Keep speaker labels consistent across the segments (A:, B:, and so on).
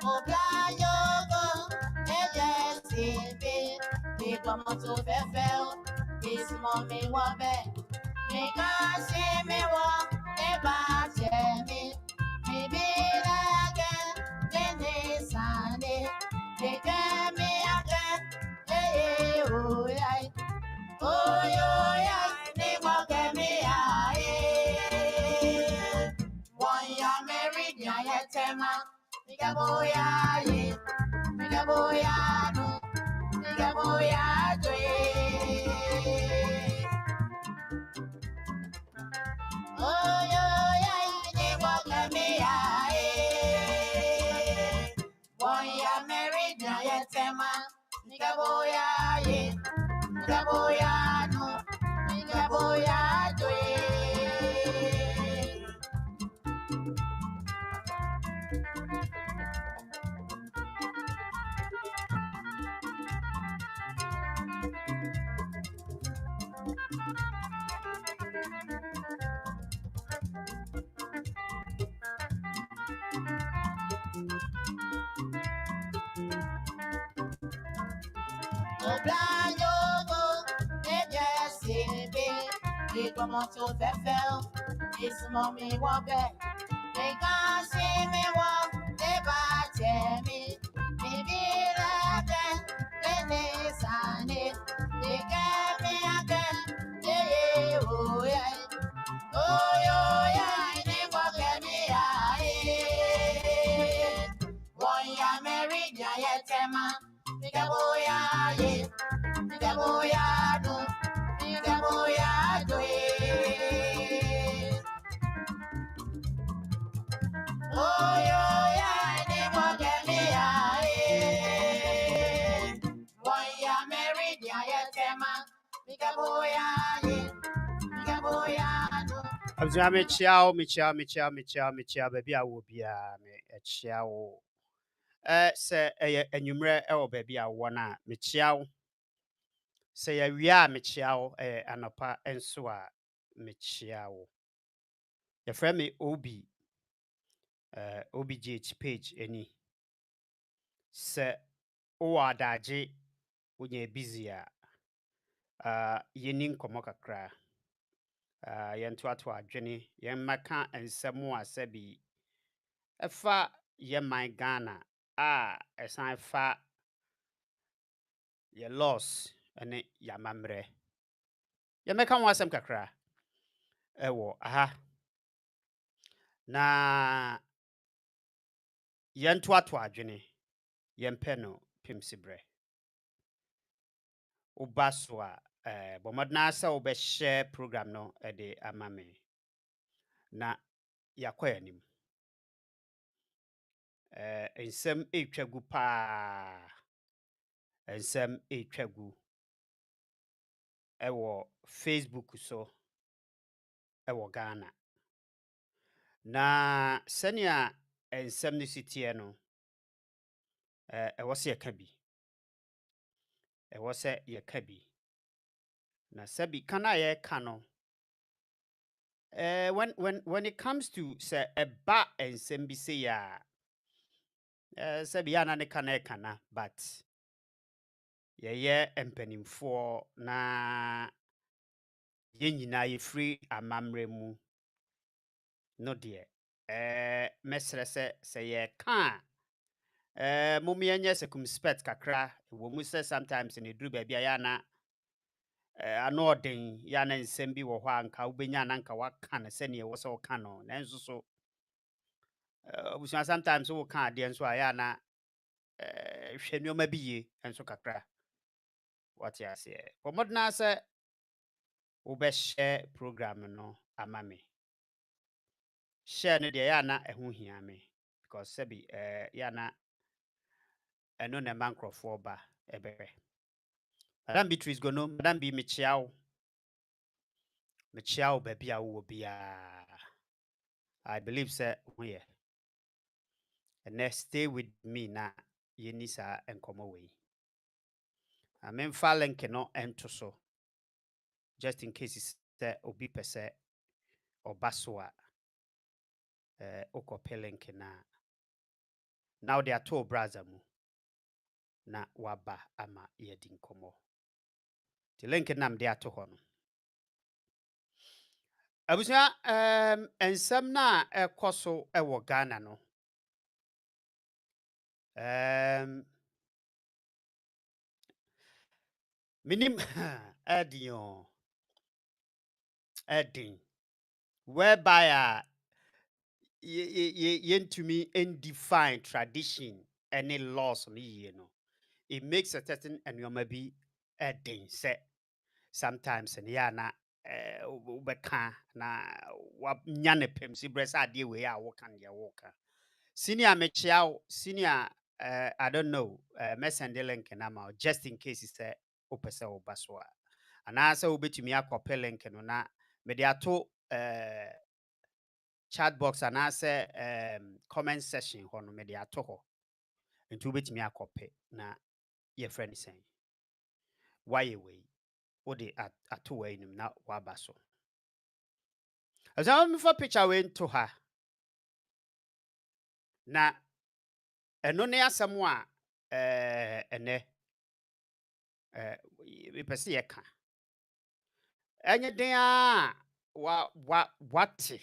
A: Ogayogo, Ejesebe, Bikomo to Befel, this mommy woman, because she me walk, Eba Jemmy, maybe again, then they Sunday, they get me again, hey, oh, yeah, oh, yeah, they walk at me, one ya married, ya tema. Niga boya ye, niga boya no, niga boya joye. Oh yo ya, ni boka me ya boy ya married na ya tema. Niga boya ye, niga boya no, niga boya joye. Comment tu fais faire? Dis-moi, mais moi, ben, mais quand c'est mes voix, les bâtiments, mes villages, les années, les camions, yeah, oh, yeah, oh, yeah, les voix, yeah, boy, I'm married, yeah, tema, nigga, boy, yeah, nigga, boy, no, nigga, boy, do it. Oh, yeah, they walk at me, boy, I'm married, yeah, tema, nigga, boy, nigga, boy, no.
B: Abzame chiao, baby, I will be a chiao. Say a numero, baby, I wanna me chiao. Say a ria me chiao, anapa and swa me chiao. Your friend me Obi, OBGH page any. Say, oh, adaji, when you're busy, yenin komokakra. Yentuatu adwene, yemmaka ensemu asebi. Efa my Ghana, esan fa ye loss, ene yamamre. Yemmeka wasem kakra. Ewo, aha. Na yentuatu adwene, yempeno pimsibre. Ubaswa, bomadna sa ube share program no, ede amame. Na yakwe nim. Ensem etwagu pa. Ensem etwagu. Ewo Facebook so. Ewo Ghana. Na senia ensem ni sitie no. Ewo se yekabi. Ewo se yekabi. Na sebi kana ye kano. When it comes to say eba ensem bi se ya. Sebi ya na ne kana but ye empanimfo na ye nyina ye free amamre mu no de mesre se ye kan mummy enye circumspect kakra wo mu se sometimes in edru bia ya na anoden ya na nsem bi wo ho anka ubenya na anka waka na se ne wo se wo ka no na nso so obusia sometimes wo ka ade nso aya na hwenu bi ye nso kakra what ya say pomodna se wo be share program no amame share no de ya na eho hia me because sebi ya na eno na mankrofo ba ebe Madam Beatrice gono Madam Bi mechiao baby a wo bia I believe say we and stay with me na yenisa enkomo we amen fa link no ento so just in case it's obi pese or baswa okopelink Now they are two brother mu. Na waba ama yedi nkomo. Ti link nam de ato ho no. Abusia ensem na ekoso ewo Ghana no. Minim edion edin whereby yentumi undefine tradition any laws on ye no. It makes a certain and bi edin say sometimes and yana ubeka na nyane pem si bresa ade we a woka ya woka senior mechiao senior I don't know mesend link na ma just in case is opese obaswa anasa obetumi akopel link no na me de ato chat box anasa comment section ho no me de ato ho nti obetumi akope na ye friend sen why we wo de ato wa nim na waba so azama me for picture we into ha na eno ne asem a ene we pese ye ka enye den a wate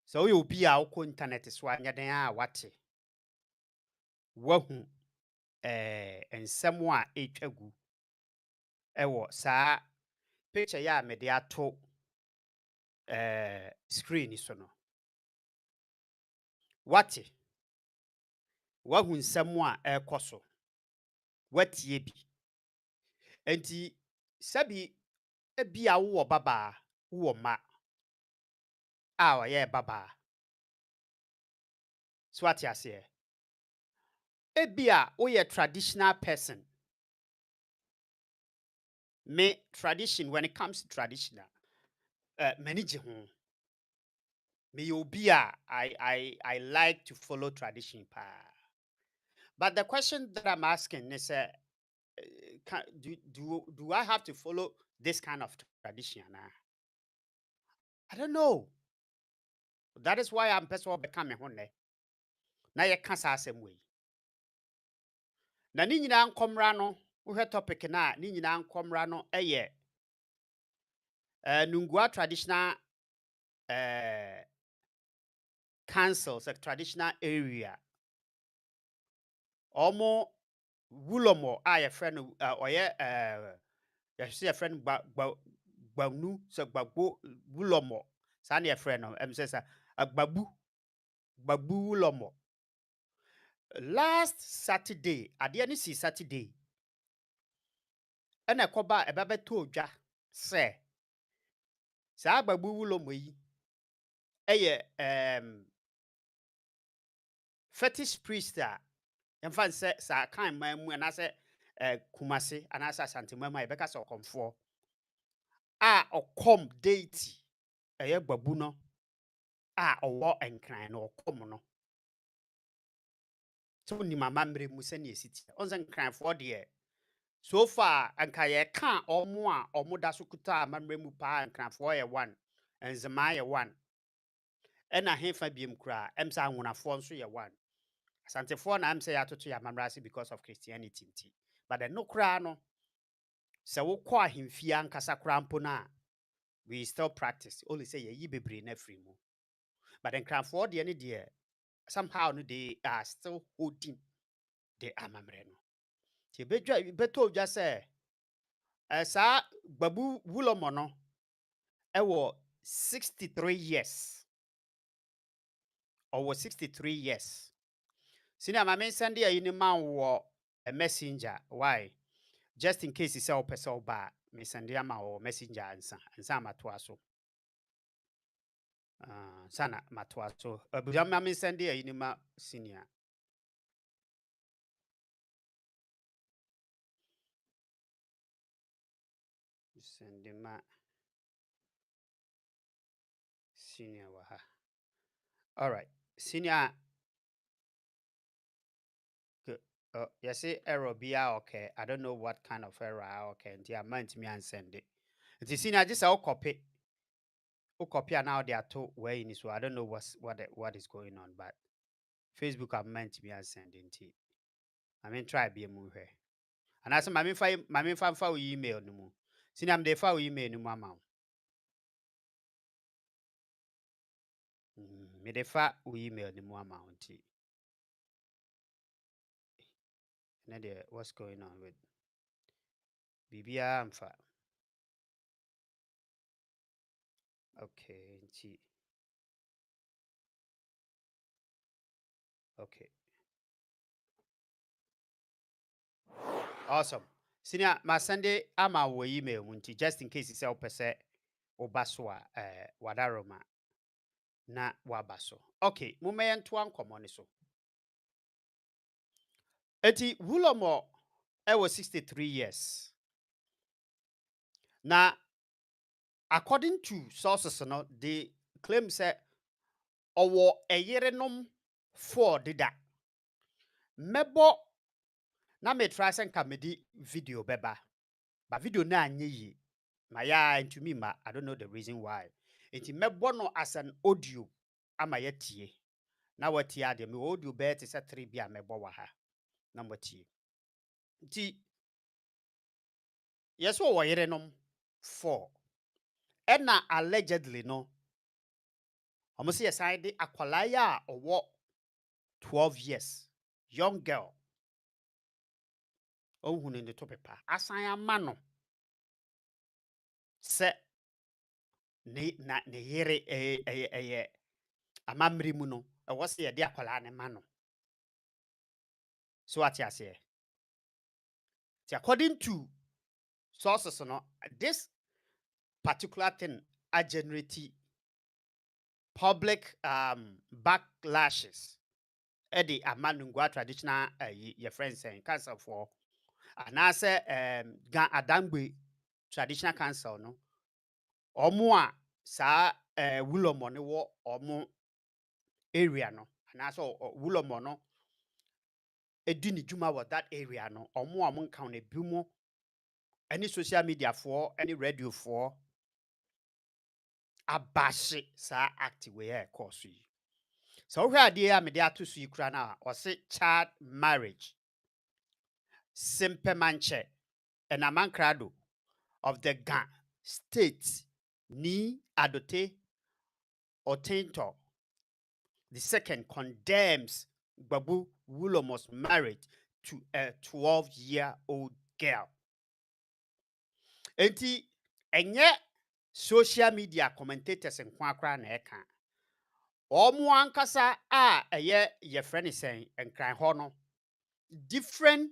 B: so we obi a wo internet so anya den a wate wahu ensem a etwagu ewo saa picture ya me de ato screen so no wate wahu nsem a ekoso watie bi enti sabi ebia wo baba wo ma a ye baba so ate ase ebia wo ye traditional person me tradition when it comes to traditional manage ho me obia I like to follow tradition pa but the question that I'm asking is do I have to follow this kind of tradition I don't know. That is why I'm person become ho ne na ye kasa asem we na ni nyina nkomra no wo hwe topic na ni nyina nkomra no eye nungua traditional councils a traditional area omo wulomo a ye friend oye ye see a friend gbanu so gbagbo wulomo sa na ye friend no say sa Gborbu Wulomo last Saturday ade ne si Saturday ena koba ebebe to odwa se sa Gborbu Wulomo yi eye fetish priest a yemfa se sa kan man mu na se kumase ana sa santemama e beka se okomfo a okom deity eye Gborbu no a owo enkran no okom no so ni mama mre mu se ne esiti onse nkranfo de so far anka ye ka omo a omo da so kuta amamre mu pa nkranfo ye one enzema ye one ena hefa biem kura emsa anwonafo nso ye one asantefo na amse ya toto ya mamrase because of Christianity nti but the no kura no se wo kwa ahemfia nkasa kura mpo na we still practice only say ye yi bebre na free mu but the nkranfo de ne de somehow no they are still holding the amamre no ti beto dwa se sa Gborbu Wulomo no ewo 63 years or 63 years senior mama send ya ni man wo a messenger why just in case is all person ba me send ya ma wo messenger ansa matoa so sana matoa so abuja mama send ya ni ma senior send ma senior wa ha all right senior yes, error be okay. I don't know what kind of error okay. The amount me and send it. The senior just all copy. Who copy and now they are two way in so I don't know what is going on, but Facebook am meant me send nti. I mean try be mu hwe. And as my fa email no mu. Sini am dey fa email no mu ama wo. Me dey fa email no mu ama wo nti. Na dey what's going on with Bibia amfa. Okay, nti. Okay. Awesome. Senior, my Sunday ama wo email mu nti just in case you say opese obaso a wadaroma na wabaso. Okay, mo meyen to ankomo ne so. Eti Wulomo was 63 years. Now, according to sources, no, they claim say owo eyerenom 4 dida. Mebo na me try sen kamedi video beba. But video na anye yi. Maya into me ma, I don't know the reason why. Enti mebo no as an audio ama yetie. Na wati ade me audio be te say 3 bia mebo wa ha. Na wati. Nti yes wo yerenom 4. Ena allegedly no. Almost yes I de akwalaya or 12 years. Young girl. Oh, who in the top pa. Asaya mano. Se ne yere amamri muno. Was the dear colane mano. So what you say? According to sources, no, this particular thing are generating public backlashes. Eddie amanungwa traditional your friends saying council for and I say Gan Adangbe traditional council no. Omo a saa Wulomo ne wo omo area no and also Wulomo no edini juma was that area no omo am nkan na bimu any social media for any radio for abashi saa act we e course yi so hwe ade ya me de atosu yi kura na o se child marriage simpemanche enamankrado of the Gan state ni adote Otinto. The second condemns Gborbu Wulomo's marriage to a 12-year-old girl. Enti enye social media commentators en kwakra na eka. Omo ankasa a eye ye friend sen enkran ho no different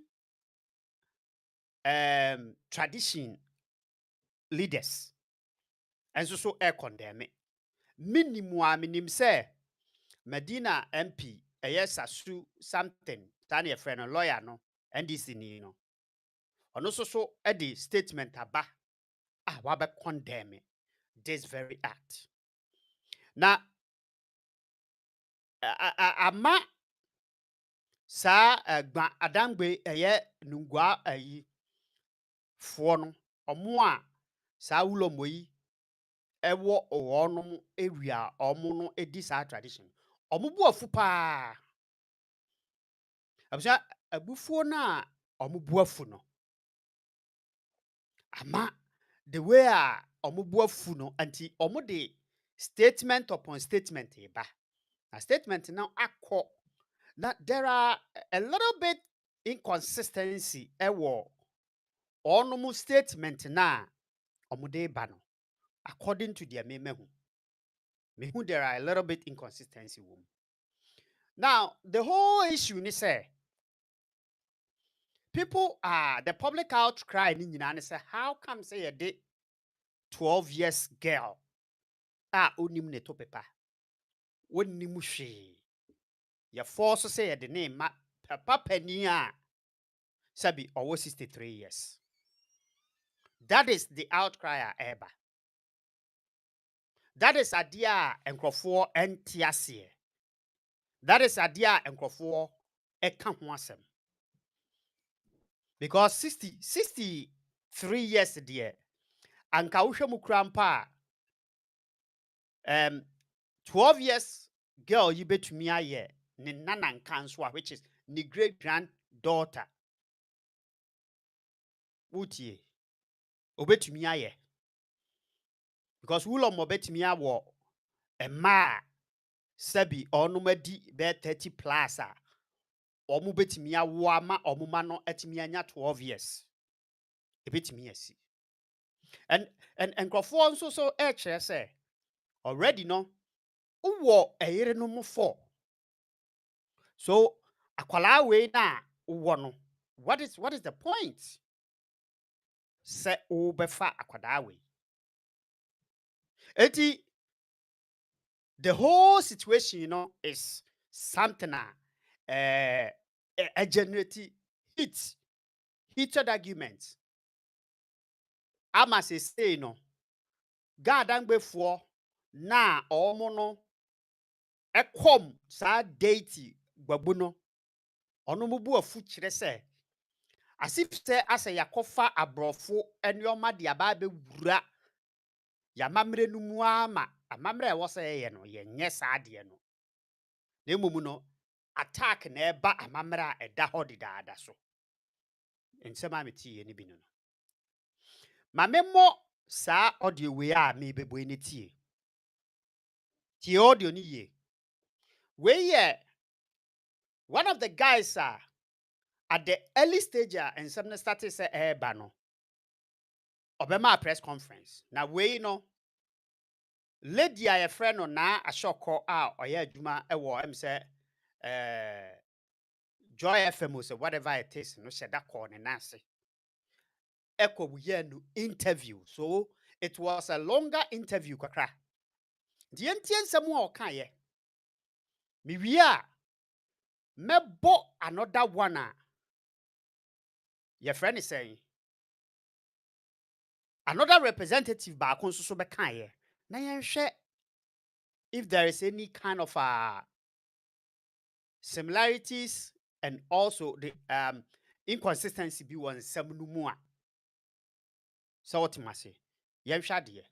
B: tradition leaders. Enso so e condemn. Minim say Medina MP sasu something tani a friend lawyer no NDC ni no ono so the statement aba wabe condemn this very act na ama sa gba adangbe nungwa fo no omo a sa Wulomo yi ewo owonom area omo no edi sa tradition omo bu afu pa abusha abufuo na omo bu afu no ama the way a omo bu afu no anti omo de statement upon statement eba na statement now akọ na there are a little bit inconsistency ewo onom statement na omo de ba no according to their memehu there are a little bit inconsistency wom. Now the whole issue ni say people are the public outcry ni nyina say how come say a day 12 years girl onim ne to pepa wonim hwe ya force say the name papa pani a sabi owo 63 years. That is the outcry eba. That is adia enkrofo entiase. That is adia enkrofo eka ho asem. Because 63 years there anka wohwe mu krampa 12 years girl you betumi aye ne nana nka nso a which is ne great granddaughter wotie obetumi ayɛ because Wulomo betumi awɔ mmaa sɛbi ɔnom adi bɛyɛ 30 plus a ɔmo betumi awo ama ɔmo ma no atumi anya 12 years ebetumi asi and nkurɔfoɔ nso so ɛkyerɛ sɛ already no wowɔ ɛyere no mu 4 so akwalaa wei na wowɔ no what is the point sɛ wobɛfa akwadaa wei eti the whole situation is something a generate heated arguments ama say no gadangbefoɔ na ɔmo no ɛkɔm saa date Gborbu no ɔno mo bu afu kyerɛ sɛ asif sɛ asɛ yakɔfa abrɔfo nneɔma de aba abɛwura yamammerɛ no mu ama amammerɛ ɛwɔ sɛ yɛyɛ no yɛnyɛ saa adeɛ no na mmom no attack na ɛba amammerɛ a ɛda hɔ dedaada so nsɛm a metie ne bi no ma memmɔ saa audio wei a mebɛbɔ ne tie audio ni ye wei yɛ one of the guys at the early stage and nsɛm no started sɛ ɛreba no ɔbɛma press conference na wei no lady a yɛfrɛ no na ahyɔkɔ a ɔyɛ adwuma ɛwɔ sɛ Joy FM or whatever it is no hyɛ da kɔɔ ne nase ɛkɔ wuyɛ no interview so it was a longer interview kakra deɛ ntie nsɛm a ɔkaeɛ mewie a mɛbɔ another one a yɛfrɛ ne sɛn another representative baako nso so bɛkaeɛ na yɛnhwɛ if there is any kind of similarities and also the inconsistency bi wɔ nsɛm no mu a sɛ wɔtem ase yɛnhwɛ adeɛ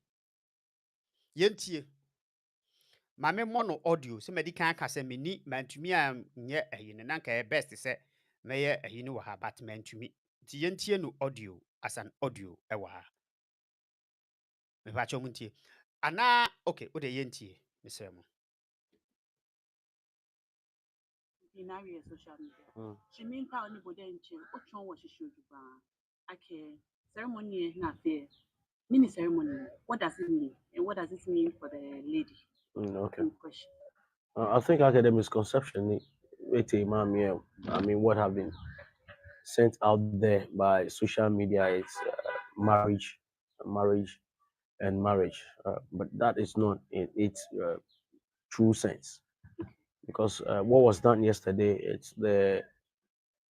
B: yɛntie ma memmɔ no audio sɛ madi kan aka sɛ menni mantumi a nyɛ ayi no na nka yɛ best sɛ mɛyɛ ayi no wɔ ha but mantumi nti yɛntie no audio as an audio ɛwɔ ha mepakyɛ mu ntie anaa okay wode yɛntie mesrɛ mo
A: in Marries social media. She mean how anybody in chain, what wrong was she should do? Okay, ceremony not fair. Mini ceremony. What does it mean? And what does it mean for the lady?
C: Okay.
A: In question.
C: I think I get a misconception. I mean, what have been sent out there by social media is marriage, and marriage. But that is not in its true sense. Because what was done yesterday, it's the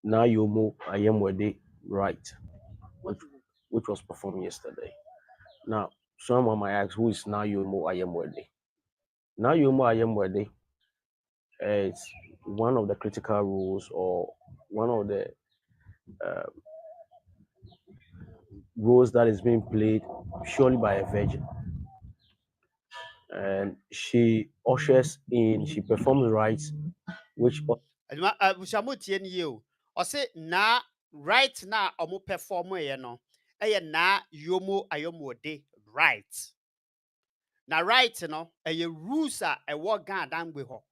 C: Nayomo Ayemwede rite, which was performed yesterday. Now, someone might ask, who is Nayomo Ayemwede? Nayomo Ayemwede is one of the critical rules or one of the roles that is being played surely by a virgin. And she ushers in, she performs rites, which
B: busamu tie ne yie o ɔse na right na ɔmo perform yɛ no ɛyɛ na yomo ayomode right na right no ɛyɛ rules a ɛwɔ gadangbe hɔ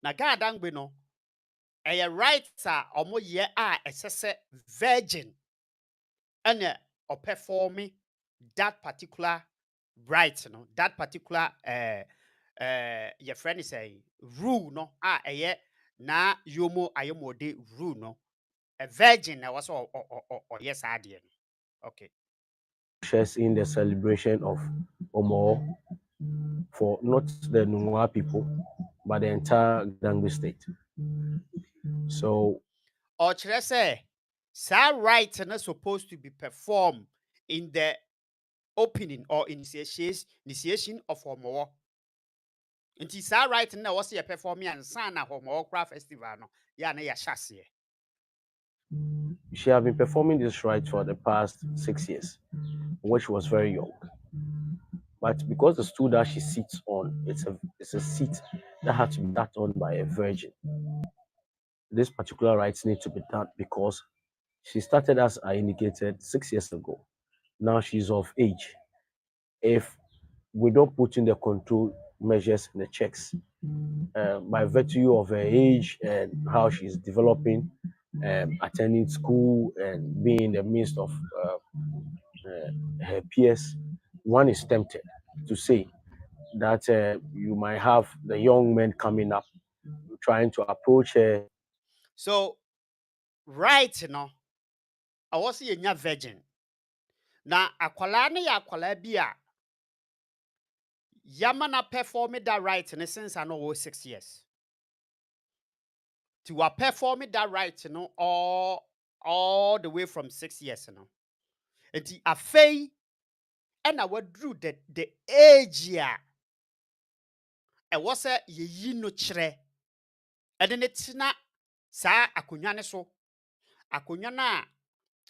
B: na gadangbe no ɛyɛ right a ɔmo yɛ a ɛsɛ sɛ virgin ɛna ɔperform that particular right no that particular your friend is a rule no ɛyɛ na yomo ayomode rule no a virgin na was or yes adeɛ no okay
C: shares in the celebration of Omo for not the Nungwa people, but the entire Gangbe state. So,
B: ɔkyerɛ sɛ saa right no supposed to be performed in the opening or initiation of Omo. Nti saa right no na ɛwɔ sɛ yɛ perform ansa na Omo Kra festival no ya na yɛhyɛ aseɛ.
C: she has been performing this rite for the past 6 years, when she was very young. But because the stool that she sits on, it's a seat that had to be done by a virgin. This particular rites need to be done because she started, as I indicated, 6 years ago. Now she's of age. If we don't put in the control measures and the checks, by virtue of her age and how she's developing, attending school and being in the midst of her peers, one is tempted to say that you might have the young men coming up trying to approach her.
B: So right no, I was a virgin. Na akwala ne ya akwala bi a Yamana perform that right in since I know 6 years. To perform that right, all the way from 6 years, And a fay and I would drew the age ya. And was a ye no chere. And then it's not sa akunyane so. Akunyana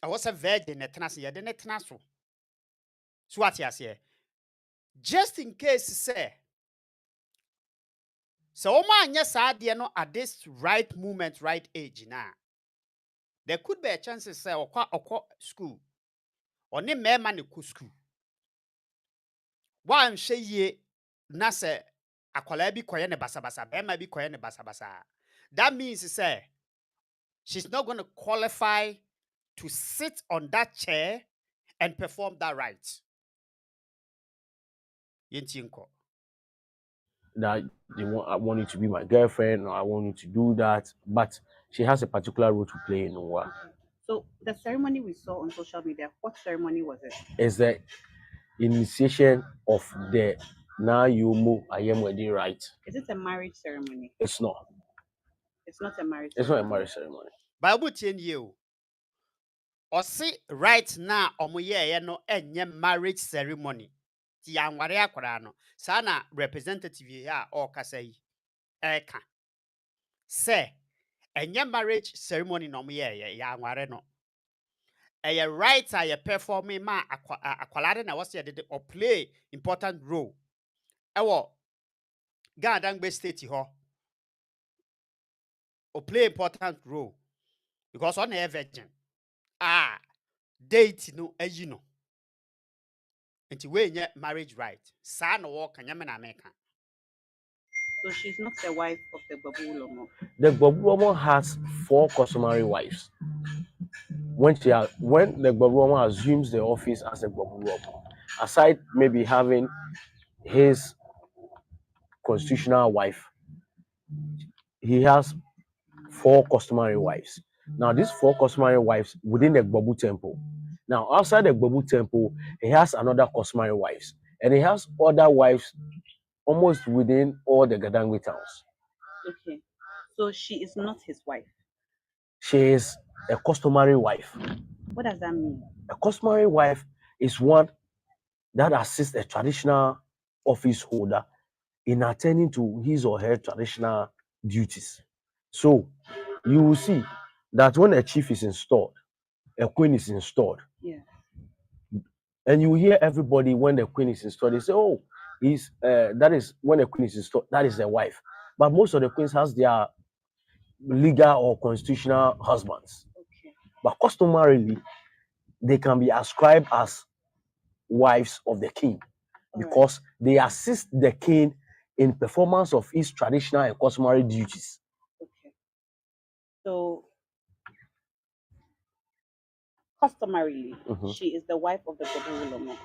B: I was a virgin at Tanasi, I didn't naso. So what you say? Just in case say. So man, yes, I no at this right moment, right age now. There could be a chance to say or school. Or ne me man ku school. One say ye na se akwala bi koye ne basabasa, bema bi koye ne basabasa. That means say she's not going to qualify to sit on that chair and perform that right. Yentinko.
C: That I want you to be my girlfriend, or I want you to do that. But she has a particular role to play in Nwa.
A: So the ceremony we saw on social media, what ceremony was it?
C: Is the initiation of the now you move I am wedding right.
A: Is it a marriage ceremony?
C: It's not.
A: It's not a marriage
C: It's not a
A: ceremony.
C: marriage ceremony.
B: Bible tien you. Or see right now omoye no enye marriage ceremony. Ti anware akwara no. Sana representative here or kasai. Eka. Say enye marriage ceremony no moye ya anware no. A right a performing ma akwalade na was did or play important role. Ewo Gandangbe state ho or play important role because on a virgin date no you know until we marriage right son or kanyame na meka.
A: So she's not the wife of the Gborbu Wulomo.
C: The Gborbu Wulomo has 4 customary wives. When the Gborbu Wulomo assumes the office as a Gborbu Wulomo, aside maybe having his constitutional wife, he has 4 customary wives. Now, these 4 customary wives within the Gborbu temple. Now, outside the Gborbu temple, he has another customary wives, and he has other wives almost within all the Gadangwe towns.
A: Okay. So she is not his wife.
C: She is a customary wife.
A: What does that mean?
C: A customary wife is one that assists a traditional office holder in attending to his or her traditional duties. So you will see that when a chief is installed, a queen is installed.
A: Yeah.
C: And you hear everybody when the queen is installed, they say, oh, that is when the queen is installed, that is the wife. But most of the queens has their legal or constitutional husbands.
A: Okay.
C: But customarily, they can be ascribed as wives of the king because they assist the king in performance of his traditional and customary duties.
A: Okay. So customarily, she is the wife of the Gborbu Wulomo,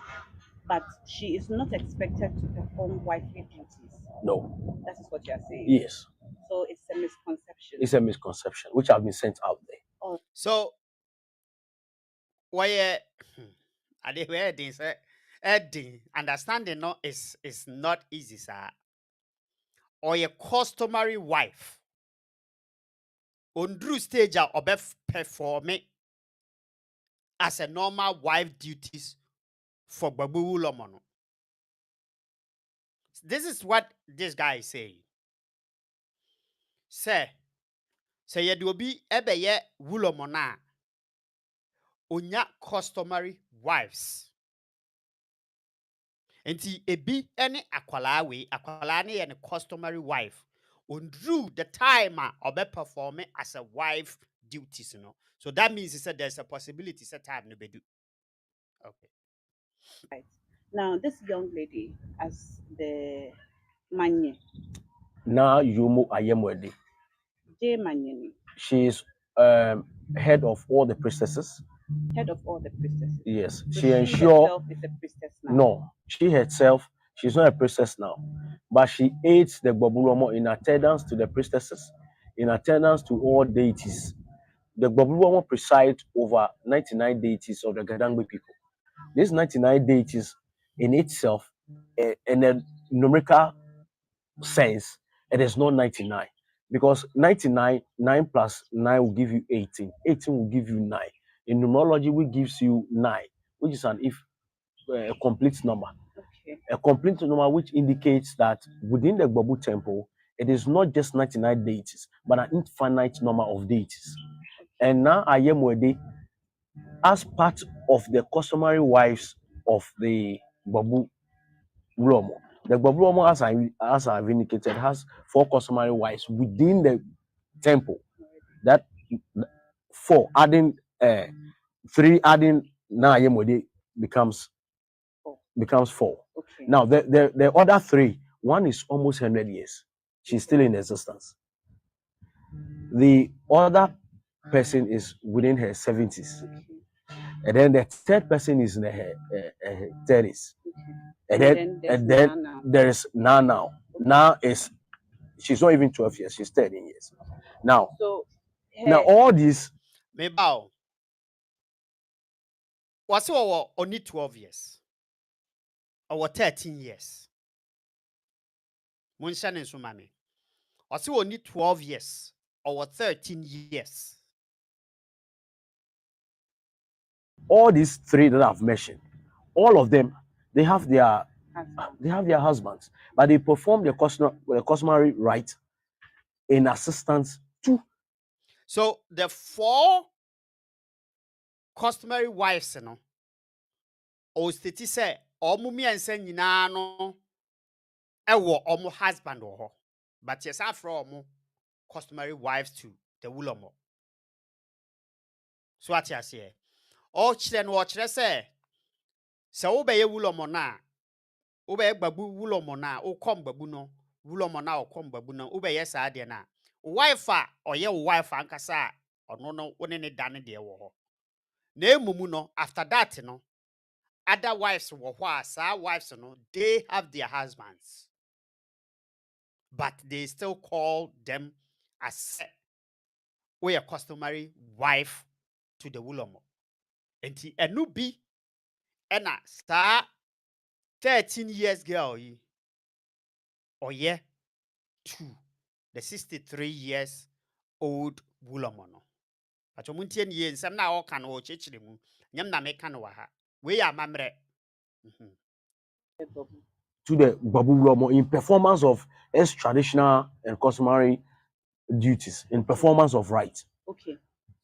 A: but she is not expected to perform wifely duties.
C: No.
A: That is what you are saying.
C: Yes.
A: So it's a misconception.
C: It's a misconception which have been sent out there.
A: Oh.
B: So why are they wedding say understanding no is not easy, sir. Or a customary wife on Drew stage or performing as a normal wife duties for Gborbu Wulomo. No. This is what this guy is saying. Say you do be ebeye Wulomo na onya customary wives. Enti ebi ene akwala we akwala ne ye ne customary wife undru the time or be perform as a wife duties, you know. So that means he said there's a possibility set time no be do. Okay.
A: Right. Now, this young lady, as the Manye,
C: Now Yumu Ayemwede.
A: J Manye,
C: She is head of all the priestesses.
A: head of all the priestesses.
C: Yes,
A: So
C: she
A: she
C: ensure.
A: herself is a priestess now.
C: No, she herself, she's not a priestess now, but she aids the Gborbu Wulomo in attendance to the priestesses, in attendance to all deities. The Gborbu Wulomo preside over 99 deities of the Gadangbe people. These 99 deities in itself, in a numerical sense, it is not 99. Because 99, 9 plus 9 will give you 18. 18 will give you 9. In numerology, which gives you 9, which is an if a complete number.
A: Okay.
C: A complete number which indicates that within the Gborbu temple, it is not just 99 deities, but an infinite number of deities. And now Ayemwede, as part of the customary wives of the Gborbu Wulomo. The Gborbu Wulomo, as I've indicated, has 4 customary wives within the temple. That 4 adding 3 adding now Ayemwede becomes 4.
A: Okay.
C: Now the other 3, one is almost 100 years. She's still in existence. The other person is within her 70s. And then the third person is in her 30s. And then there is now. Now is she's not even 12 years, she's 13 years. Now,
A: So
C: now all these
B: Me bow. Was only 12 years. Or 13 years. Munshane Sumame. Was only 12 years or 13 years.
C: all these 3 that I've mentioned, all of them, they have their husbands, but they perform the customary rite in assistance to.
B: So the 4 customary wives, you know, or stati say omu miensa nyina no ewo omu husband ho. But yes, after omu customary wives to the Wulomo. So what you say? O chire no chire say wo be ye Wulomo na, wo be Gborbu Wulomo na, wo kom Gborbu no, Wulomo na wo kom Gborbu no, wo be ye sa de na. Wife a oye wife ankasa ono no woni ne dane de wo ho. Na emumu no after that no other wives wo ho a wives no they have their husbands, but they still call them as we a customary wife to the Wulomo. Enti enu bi ena sa 13 years girl yi oye to the 63 years old Wulomo no. Acho muntie ni ye nsem na o kan o chechire mu. Nyam na me kan wa ha. We ya mamre.
C: To the Gborbu Wulomo in performance of its traditional and customary duties, in performance of rites.
A: Okay.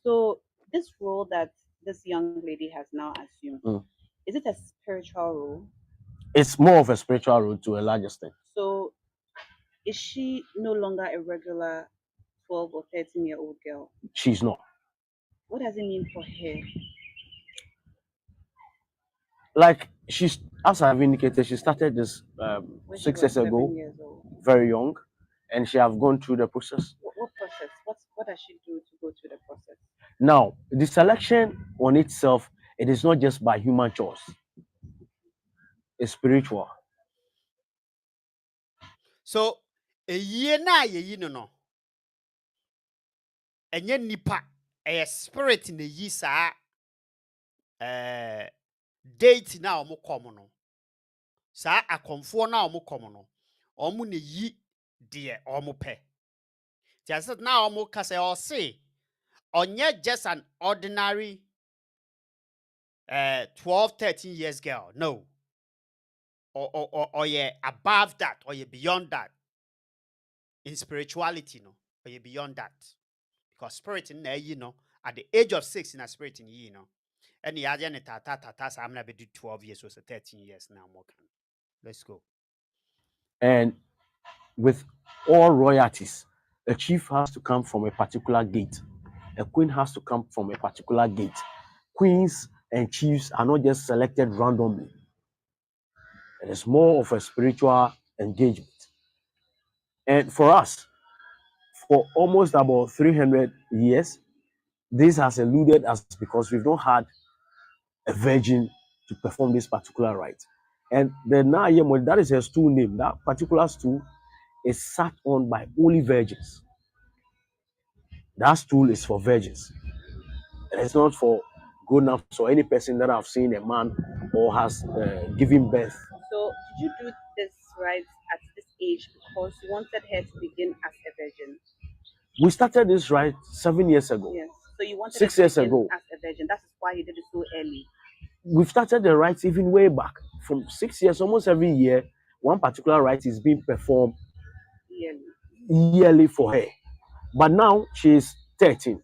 A: So this role that this young lady has now assumed, is it a spiritual role?
C: It's more of a spiritual role to a large extent.
A: So is she no longer a regular 12 or 13-year-old girl?
C: She's not.
A: What does it mean for her?
C: Like she's, as I've indicated, she started this
A: When she
C: 6
A: was
C: years ago,
A: 7 years old.
C: very young, and she have gone through the process.
A: What process? What does she do to go through the process?
C: Now, the selection on itself, it is not just by human choice. It's spiritual.
B: So ye na ye yi no no. Enye nipa a spirit na yi sa date na omo kom no. Sa akomfo na omo kom no. Omo na yi de omo pe. Just na omo kase o say onye just an ordinary 12 13 years girl. No. Or yeah, above that or yeah, beyond that. In spirituality, no, or yeah, beyond that. Because spirit in there, you know, at the age of 6 in a spirit in you know. And the other tata, I'm gonna do 12 years or 13 years now more. Let's go.
C: And with all royalties, a chief has to come from a particular gate. A queen has to come from a particular gate. Queens and chiefs are not just selected randomly. It is more of a spiritual engagement. And for us, for almost about 300 years, this has eluded us because we've not had a virgin to perform this particular rite. And the Nayemo, that is a stool name. That particular stool is sat on by only virgins. That stool is for virgins. It's not for grown-ups or any person that have seen a man or has given birth.
D: So did you do this right at this age because you wanted her to begin as a virgin?
C: We started this right 7 years ago.
D: Yes. So you wanted
C: 6
D: her to
C: years
D: begin
C: ago.
D: as a virgin. That is why you did it so early.
C: We've started the rites even way back. From 6 years, almost every year, one particular rite is being performed yearly for her. But now she's 13.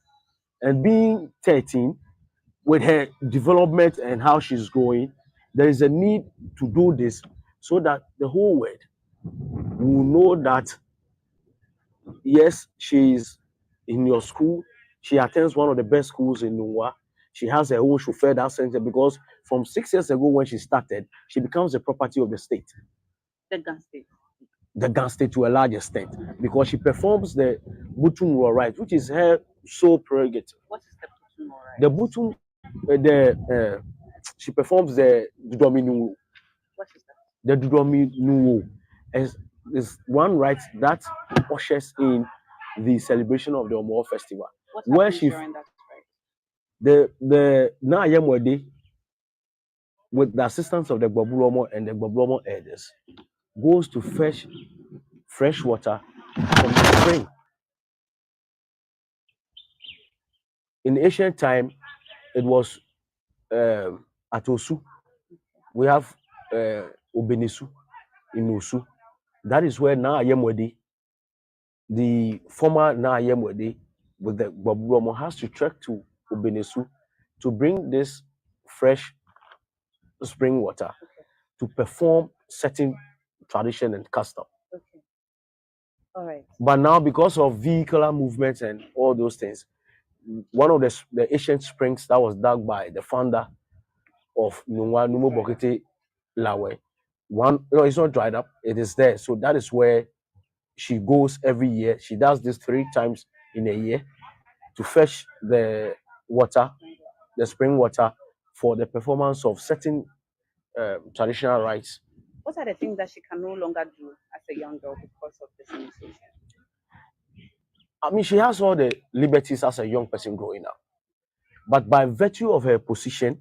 C: And being 13, with her development and how she's growing, there is a need to do this so that the whole world will know that, yes, she's in your school. She attends one of the best schools in Nwa. She has her own chauffeur that center because from 6 years ago when she started, she becomes the property of the state.
D: The Gun State.
C: The Gun State to a large extent because she performs the Butum right, which is her sole prerogative.
D: What is the Butum right?
C: The Butum, she performs the Dudominu.
D: What is that?
C: The Dudominu is one right that ushers in the celebration of the Omo festival.
D: What
C: where
D: happens
C: she
D: during that right?
C: the Nayemwede, with the assistance of the Gborbu Wulomo and the Gborbu Wulomo elders, goes to fetch fresh water from the spring. In ancient time, it was at Osu. We have Obenesu in Osu. That is where Nayemwede, the former Nayemwede, with the Gborbu Wulomo, has to trek to Obenesu to bring this fresh spring water to perform certain tradition and custom.
D: Okay. All right.
C: But now, because of vehicular movements and all those things, one of the ancient springs that was dug by the founder of Nungwa Numo Bokete Lawe, it's not dried up, it is there. So that is where she goes every year. She does this 3 times in a year to fetch the water, the spring water, for the performance of certain traditional rites.
D: What are the things that she can no longer do as a young girl because of this initiation?
C: I mean, she has all the liberties as a young person growing up. But by virtue of her position,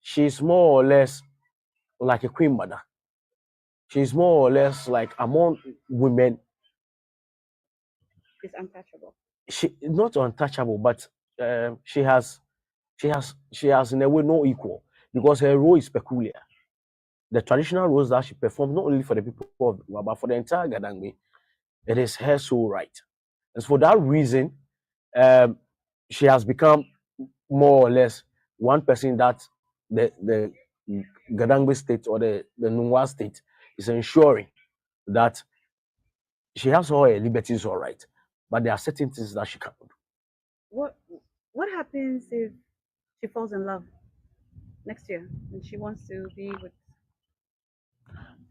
C: she's more or less like a queen mother. She's more or less like among women.
D: She's untouchable.
C: She not untouchable, but she has in a way no equal because her role is peculiar. The traditional roles that she performs, not only for the people of Nwa, but for the entire Gadangme, it is her sole right. And for that reason, she has become more or less one person that the Gadangme state or the Nungwa state is ensuring that she has all her liberties all right, but there are certain things that she cannot do.
D: What happens if she falls in love next year and she wants to be with?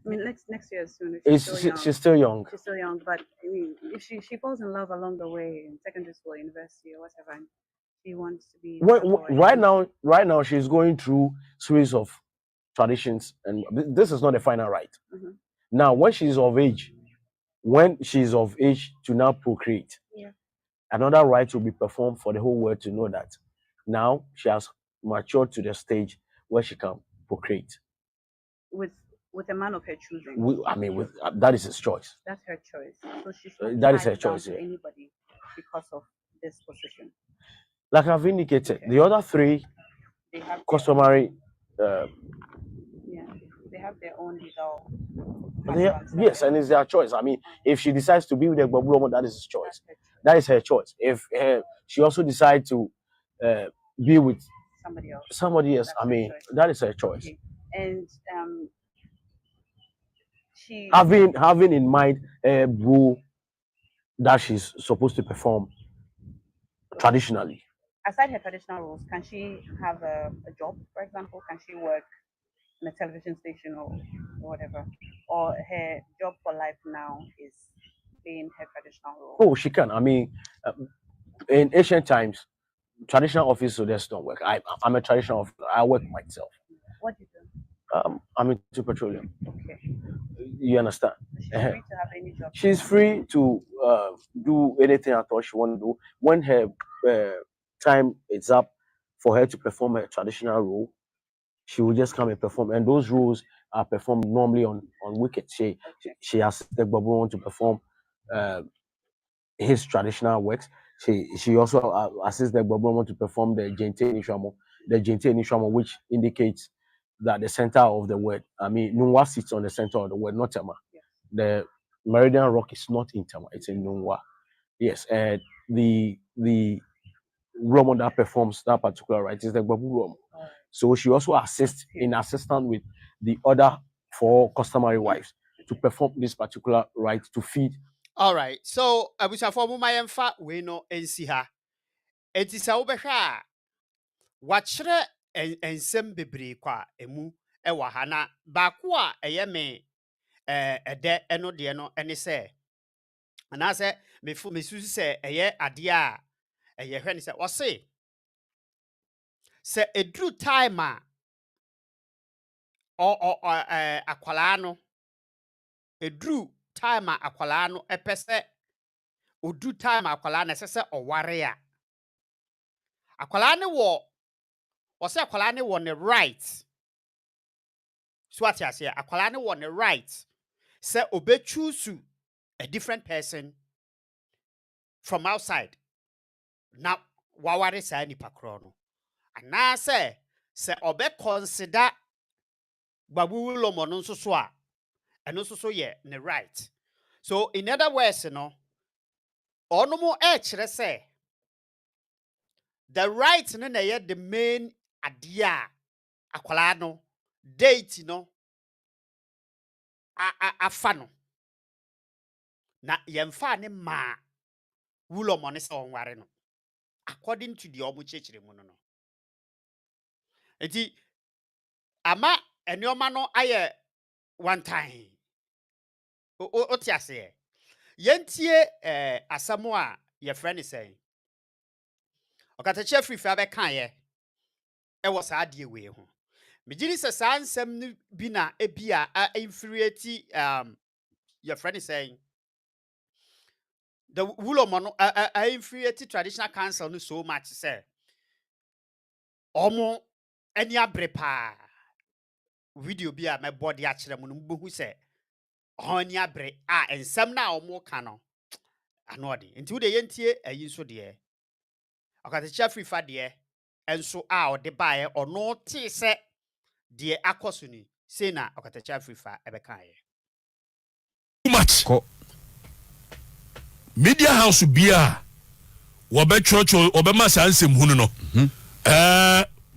D: I mean, next year soon. She's
C: still young.
D: She's still young, but I mean, if she falls in love along the way in secondary school, university, or whatever, and she wants to be
C: right now she's going through series of traditions, and this is not the final right.
D: Mm-hmm.
C: Now, when she's of age to now procreate, another rite will be performed for the whole world to know that now she has matured to the stage where she can procreate
D: with a man of her choosing.
C: That is his choice.
D: That's her choice. So she's not
C: that is her choice.
D: To anybody because of this position.
C: Like I've indicated, the other 3
D: they have
C: customary.
D: They have their own legal.
C: Yes, and it's their choice. I mean, if she decides to be with the Gborbu Wulomo, that is his choice. That is her choice. If she also decides to be with somebody else, I mean, that is her choice.
D: Okay. And
C: she having in mind bro that she's supposed to perform traditionally.
D: Aside her traditional roles, can she have a job, for example? Can she work in a television station or whatever? Or her job for life now is playing her traditional role?
C: Oh, she can. I mean, in ancient times, traditional officers just don't work. I'm a traditional officer. I work myself.
D: What do you do?
C: I'm into petroleum.
D: Okay.
C: You understand?
D: She's free to have any job.
C: She's free to do anything at all she want to do. When her time is up for her to perform her traditional role, she will just come and perform. And those roles are performed normally on wickets. She asked the Gborbu to perform his traditional works. She also assists the Gborbu to perform the Gente Nishamo, which indicates that the center of the word. I mean, Nungwa sits on the center of the word, not Tema. The Meridian Rock is not in Tema, it's in Nungwa. Yes, and the Romo that performs that particular right is the Gborbu Wulomo. So she also assists in assistant with the other 4 customary wives to perform this particular right to feed.
B: All right. So abusa for mo mayemfa we no ensi ha. Enti sa wo behwa a wachre ensem bebre kwa emu ewa ha na ba ko a eye me ede eno de no ene se ana se mesusu se eye ade a eye hwe ne se wo se edru time a akwala no edru time a akwala no epese odu time akwala na sese oware a akwala ne wo se akwala ne wo ne right so ati ase akwala ne wo ne right se obe choose a different person from outside na waware sa nipa kro no ana se obe consider Gborbu Wulomo no nso so a eno so ye ne right. So in other words no ono mo kire se the right no na ye the main adea akwala no date no afa no na yemfa ne ma Wulomo ne se onware no according to the omu chechire mu no enti ama enioma no aye one time o ti ase yentie asamo a ye friend say okatache free fa be kan ye e wo sa ade we ho megiri se sa nsem no bi na ebia infuriate your friend is saying the Wulomo no infuriate traditional council no so much say omo eni abre pa video bi a me body a kire mu no mbohu se eni abre ensem na omo ka no anode nti wo de yentie ayi so de okatacha free fa de enso ode baaye ono ti se de akoso ni say na okatacha free fa ebeka ye
E: too much media house bia wo be church obema sa nsem hunu no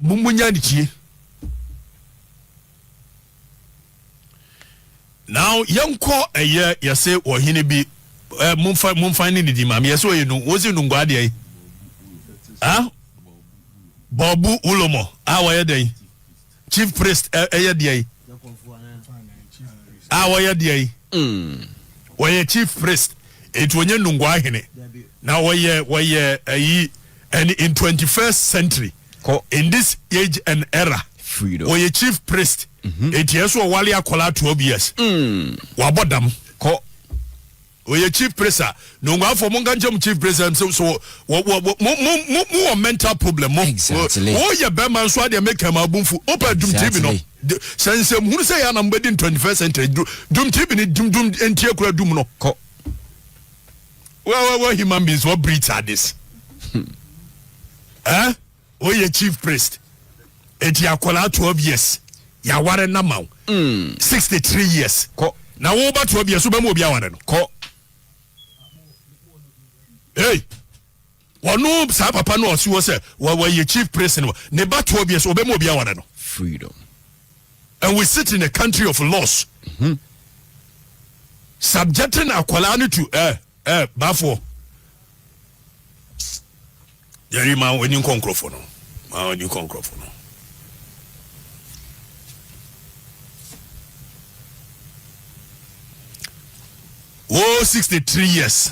E: mumunya ndichie now yanko eye yese ohine bi mumfa ni di mam yese oyenu wozi nungwa de Gborbu Wulomo awaye dey chief priest eye dey awaye dey waye chief priest etwonye nungwa hene na waye ayi and in 21st century in this age and era freedom waye chief priest etieso wale akola 12 years wabodam waye chief priest nungwa for monga njem chief priest so mo mental problem mo ye be man so ade make am abunfu opa dum tv no sensem hunu say ya na mbedi 21st century dum tv ni dum entie kura dum no well human beings what breeds are this oye chief priest eti akola 12 years ya ware na maw 63 years na wo ba 12 years wo be mo bia ware no hey wonu sa papa no osi wo se wa ye chief priest no ne ba 12 years wo be mo bia ware no freedom and we sit in a country of laws subjecting akola to bafo yari ma wani konkrofo no ma wani konkrofo no oh 63 years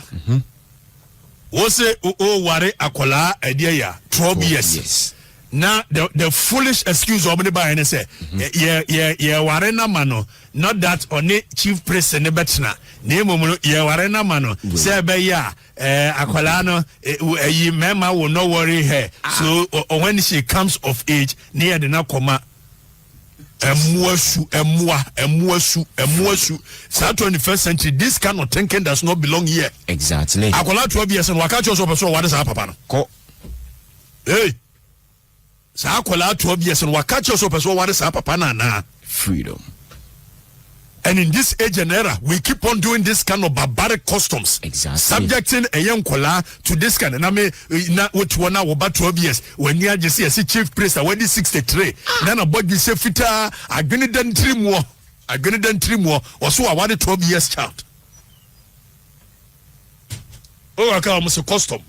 E: wo say ware akola edie ya 12 years. Now the foolish excuse of anybody say yeah ware na mano not that only chief priest ne betna name yeah ware na mano say be ya akola no yi mema will not worry her so when she comes of age near the na koma emuasu sa 21st century this kind of thinking does not belong here.
F: Exactly.
E: Akola 12 years and waka cho so person ware sa papa no
F: ko
E: hey sa akola 12 years and waka cho so person ware sa papa na
F: freedom.
E: And in this age and era, we keep on doing this kind of barbaric customs.
F: Exactly.
E: Subjecting a young kola to this kind. And I mean, what one hour about 12 years. When you just see a chief priest, when he's 63, then a body say fita, I gonna done 3 more. I gonna done 3 more. Or so I wanted 12 years child. Oh, I can't almost a custom.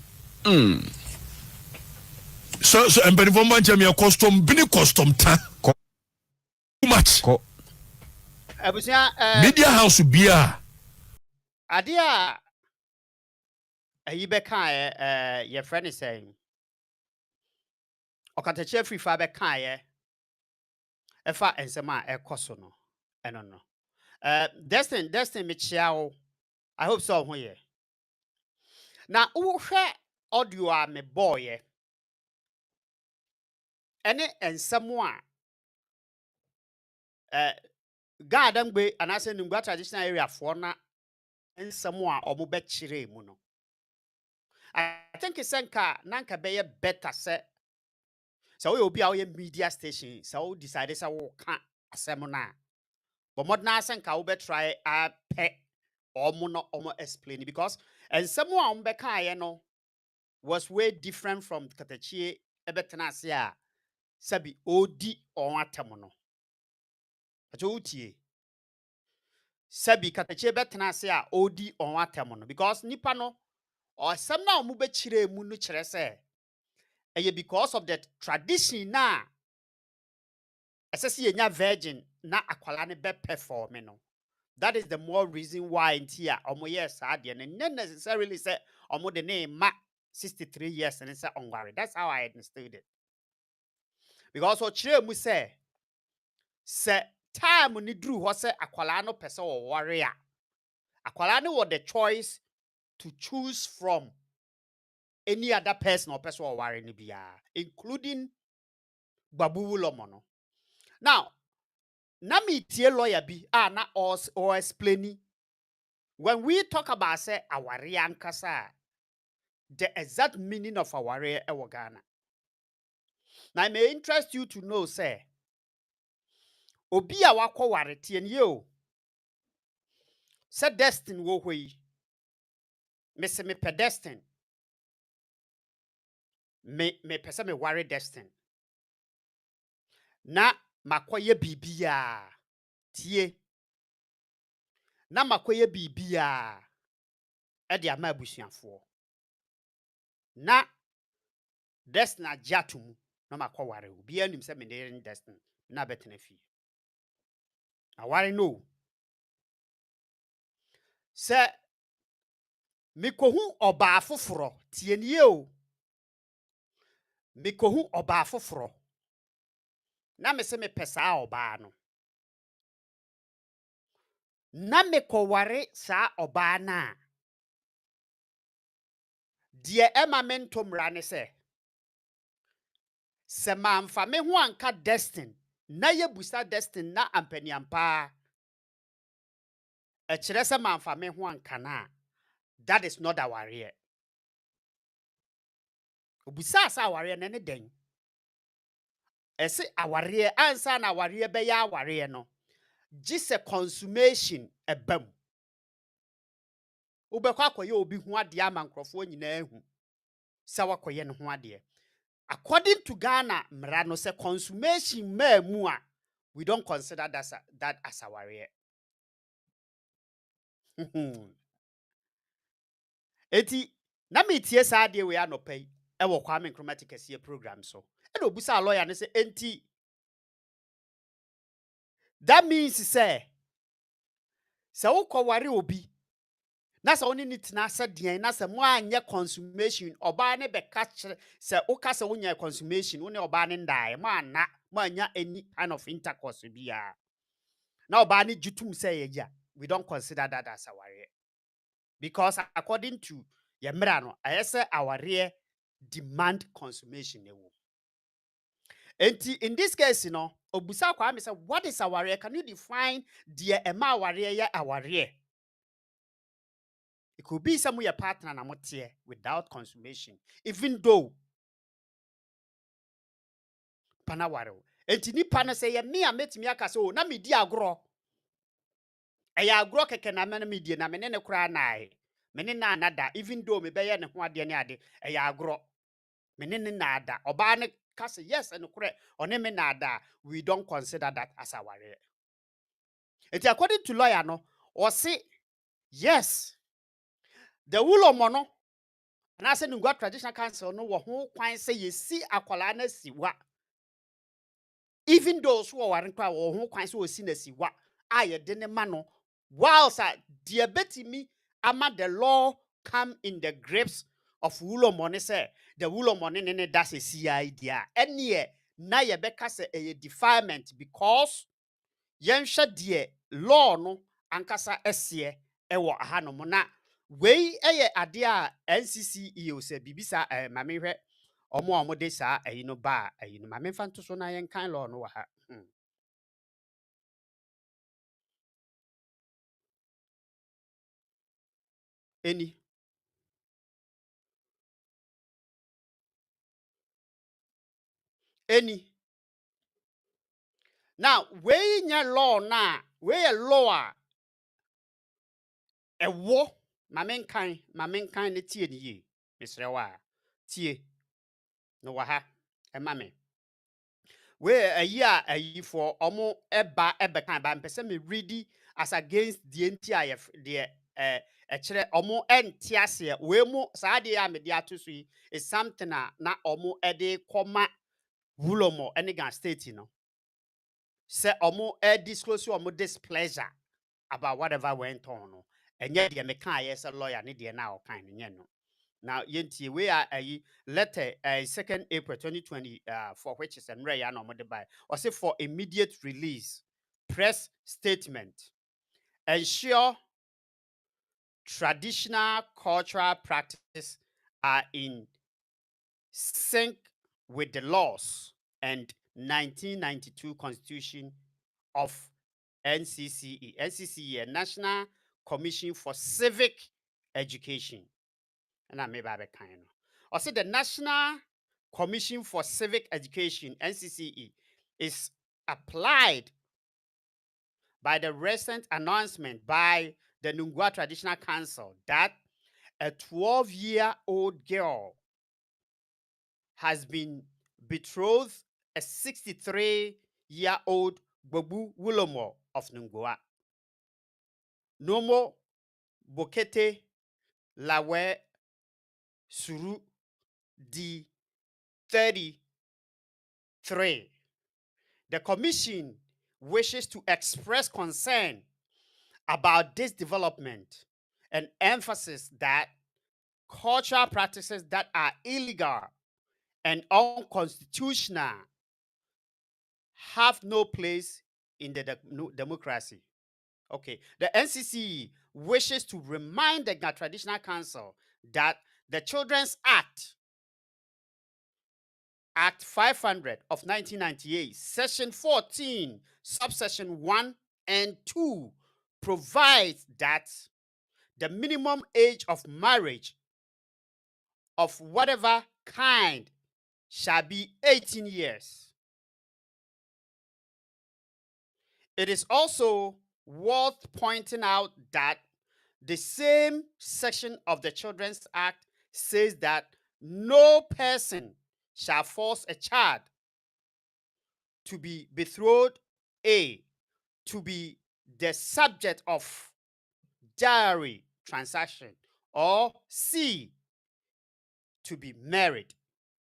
E: So, and but if one man tell me a custom, bini custom ta. Too much. Media house be a
B: Adia your friend is saying Okatache free fabe kaye efa ensema ekoso no eno no Destin Michiao I hope so hoye na uhwe audio a me boy ene ensemo a Garden gbe anase nungwa traditional area for na nsemo a omo be chire mu no I think it's nanka be better say so we obi a media station so decide say wo ka asem na but modern senka wo be try a pe omo no omo explain because nsemo a omo be ka no was way different from katachie ebetena ase a sabi odi on atem no acho utie sabi katachie betena ase a odi on atem no because nipa no or some na omo be chire mu no kire say because of the tradition na esese nya virgin na akwala ne be perform no that is the more reason why in here omo yes ade and not necessarily say omo the name ma 63 years and say onware. That's how I understood it because o chire mu say time ni dru ho say akwala no pese wo worry a akwala ne what the choice to choose from any other person or person or worry ni bia including Gborbu Wulomo no. Now, na me tie lawyer bi na or explaining when we talk about say aware ankasa the exact meaning of aware e Ghana. Now I may interest you to know say obi a wakọ ware tie ni o say destin wo hoi me se me pedestin me pese me ware destin na makoye bibia tie na makoye bibia e de ama abusuafo na destin ajatum na makoware obi anim se me ne destin na betena fi aware no se mikohu oba afoforo tienie o mikohu oba afoforo na me se me pesa oba no na mekoware sa oba na die ema mentomra ne se manfa me ho anka destin na ye busa destin na ampaniampa e kire se manfa me ho anka na that is not our year obusa sa aware na ne den ese aware ansa na aware be ya aware no just a consummation ebam ubekwa akoye obi ho ade amankrofo nyina ehu se wakoye ne ho ade according to Ghana mra no say consummation mu a we don't consider that as aware Eti na me tie saa de we anopa yi e wo Kwame Nkrumah Kɛseɛ program so. E na obusa lawyer ne say enti that means say wokɔware obi na sɛ wone ne tena sɛ deɛn na sɛ mo anyɛ consummation ɔbaa ne bɛka kyerɛ sɛ woka sɛ wonya consummation wo ne ɔbaa ne ndae mo anna mo anya any kind of intercourse biara na ɔbaa ne gyitum sɛ yɛgya we don't consider that as awareɛ because according to yɛ mmara no ɛyɛ sɛ awareɛ demand consummation ewo enti in this case no obusa Kwame sɛ what is awareɛ? Can you define deɛ ɛma awareɛ yɛ awareɛ? It could be some your partner na motie without consummation, even though panawaro. Enti nipa no say me a metimi aka so na me di agro. Eya agro keke na me me di na me ne kura nai. Me ne na nada even though me beye ne ho ade ne ade eya agro. Me ne nada. Oba ne ka say yes and kure one me nada. We don't consider that as our worry. Enti according to lawyer no, or say yes. The Wulomo no and I said, no, God traditional council no who kwan say you see akwala na siwa. Even those who are nkwa or who kwan so si na siwa. Aye de ne ma no. Whilst diabetes me ama the law come in the grips of Wulomo ne say the Wulomo ne that's a CID. Any na ye beka say a defilement because yenhwe de law no ankasa esie ewo aha no na wei eye ade a NCC o se bibisa mame hwe omo de saa ayi no ba ayi no mame fa nto so na yen kan law no wa ha any now wei nya law na wei a law a ewo mame kan ne tie ni ye mesre wa tie no wa ha mame we a year a year for omo eba kan ba mpese me ready as against the entire the chere omo entiase we mu saa de ya me de ato so yi is something na omo de koma Wulomo Enigan state no say omo disclose omo displeasure about whatever went on no enye de me kan yes a lawyer ne de na o kan ne no. Now, yenti we are a letter 2nd April 2020 for which is a ya no by or say for immediate release press statement ensure traditional cultural practices are in sync with the laws and 1992 Constitution of NCCE, a National Commission for Civic Education. And I may be kind of. Or say the National Commission for Civic Education, NCCE, is applied by the recent announcement by the Nungwa Traditional Council that a 12-year-old girl has been betrothed a 63-year-old Gborbu Wulomo of Nungwa. Nomo Bokete Lawe Suru di 33. The commission wishes to express concern about this development and emphasis that cultural practices that are illegal and unconstitutional have no place in the democracy. Okay, the NCCE wishes to remind the Traditional Council that the Children's Act 500 of 1998, Section 14, Subsection 1 and 2 provides that the minimum age of marriage of whatever kind shall be 18 years. It is also worth pointing out that the same section of the Children's Act says that no person shall force a child to be betrothed, to be the subject of dowry transaction, or C, to be married.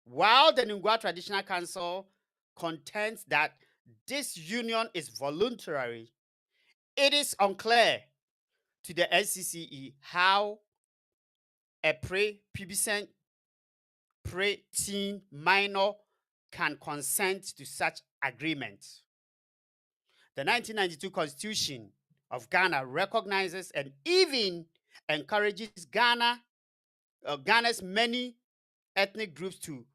B: While the Nungua Traditional Council contends that this union is voluntary, it is unclear to the NCCE how a pre-pubescent, pre-teen minor can consent to such agreement. The 1992 Constitution of Ghana recognizes and even encourages Ghana's many ethnic groups to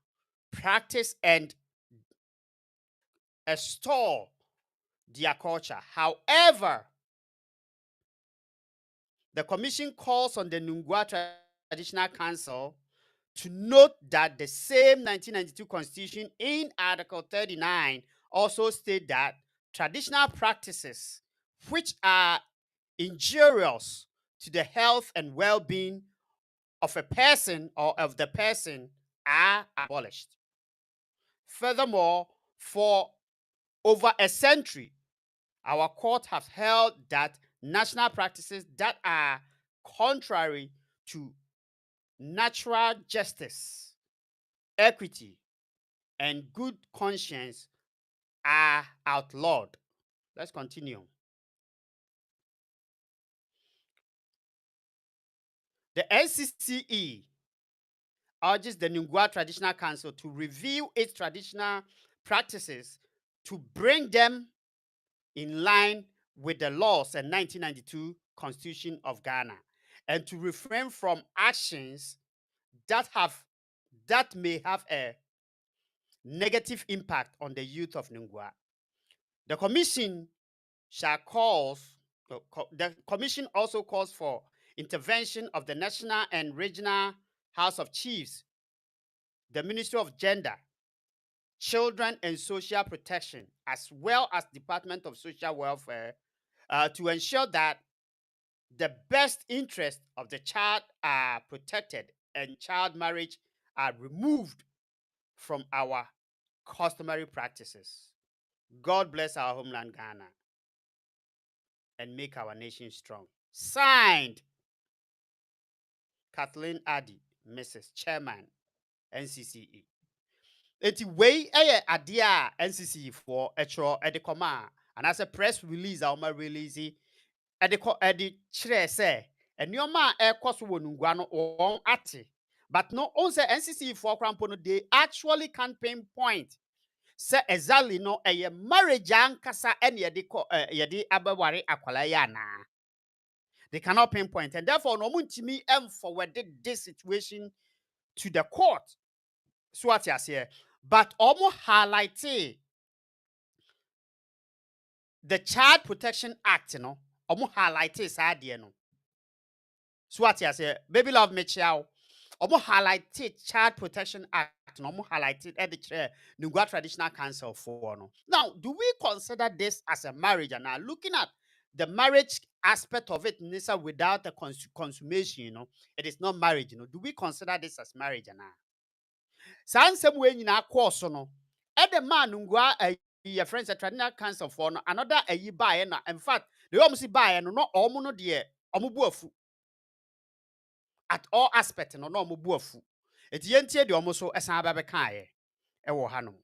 B: practice and extol their culture. However, the commission calls on the Nungua Traditional Council to note that the same 1992 Constitution in Article 39 also states that traditional practices which are injurious to the health and well-being of a person or of the person are abolished. Furthermore, for over a century, our court have held that national practices that are contrary to natural justice, equity, and good conscience are outlawed. Let's continue. The NCCE urges the Nungua Traditional Council to review its traditional practices to bring them in line with the laws and 1992 Constitution of Ghana, and to refrain from actions that may have a negative impact on the youth of Nungua. The commission also calls for intervention of the National and Regional House of Chiefs, the Ministry of Gender, Children and Social Protection, as well as Department of Social Welfare, to ensure that the best interests of the child are protected and child marriage are removed from our customary practices. God bless our homeland, Ghana, and make our nation strong. Signed, Kathleen Addy, Mrs. Chairman, NCCE. Eti wei eye adia NCCE for etro edekoma and as a press release our release edi chire say enioma ekoso wonungwa no on ate, but no on say NCCE for krampo no they actually can pinpoint say exactly no eye marriage ankasa ene yedi abaware akwala ya na. They cannot pinpoint, and therefore no muntimi forwarded this situation to the court. So what you say, but almost highlighted the Child Protection Act, almost highlighted side, So what you say, baby love me chow. Almost highlighted Child Protection Act, almost highlighted at the chair Nungua Traditional Council for no. Now, do we consider this as a marriage? And now looking at the marriage aspect of it, Nisa, without a consummation, it is not marriage. Do we consider this as marriage? And now, Sansem way in our course, no, at the man Nungua your friends at Traditional Council for no, another a ye buy, and in fact, they almost buy and not almono dear, omubuafu at all aspects, no mubuafu. It's yentia the almost so as I have a kaye, ewo hanum.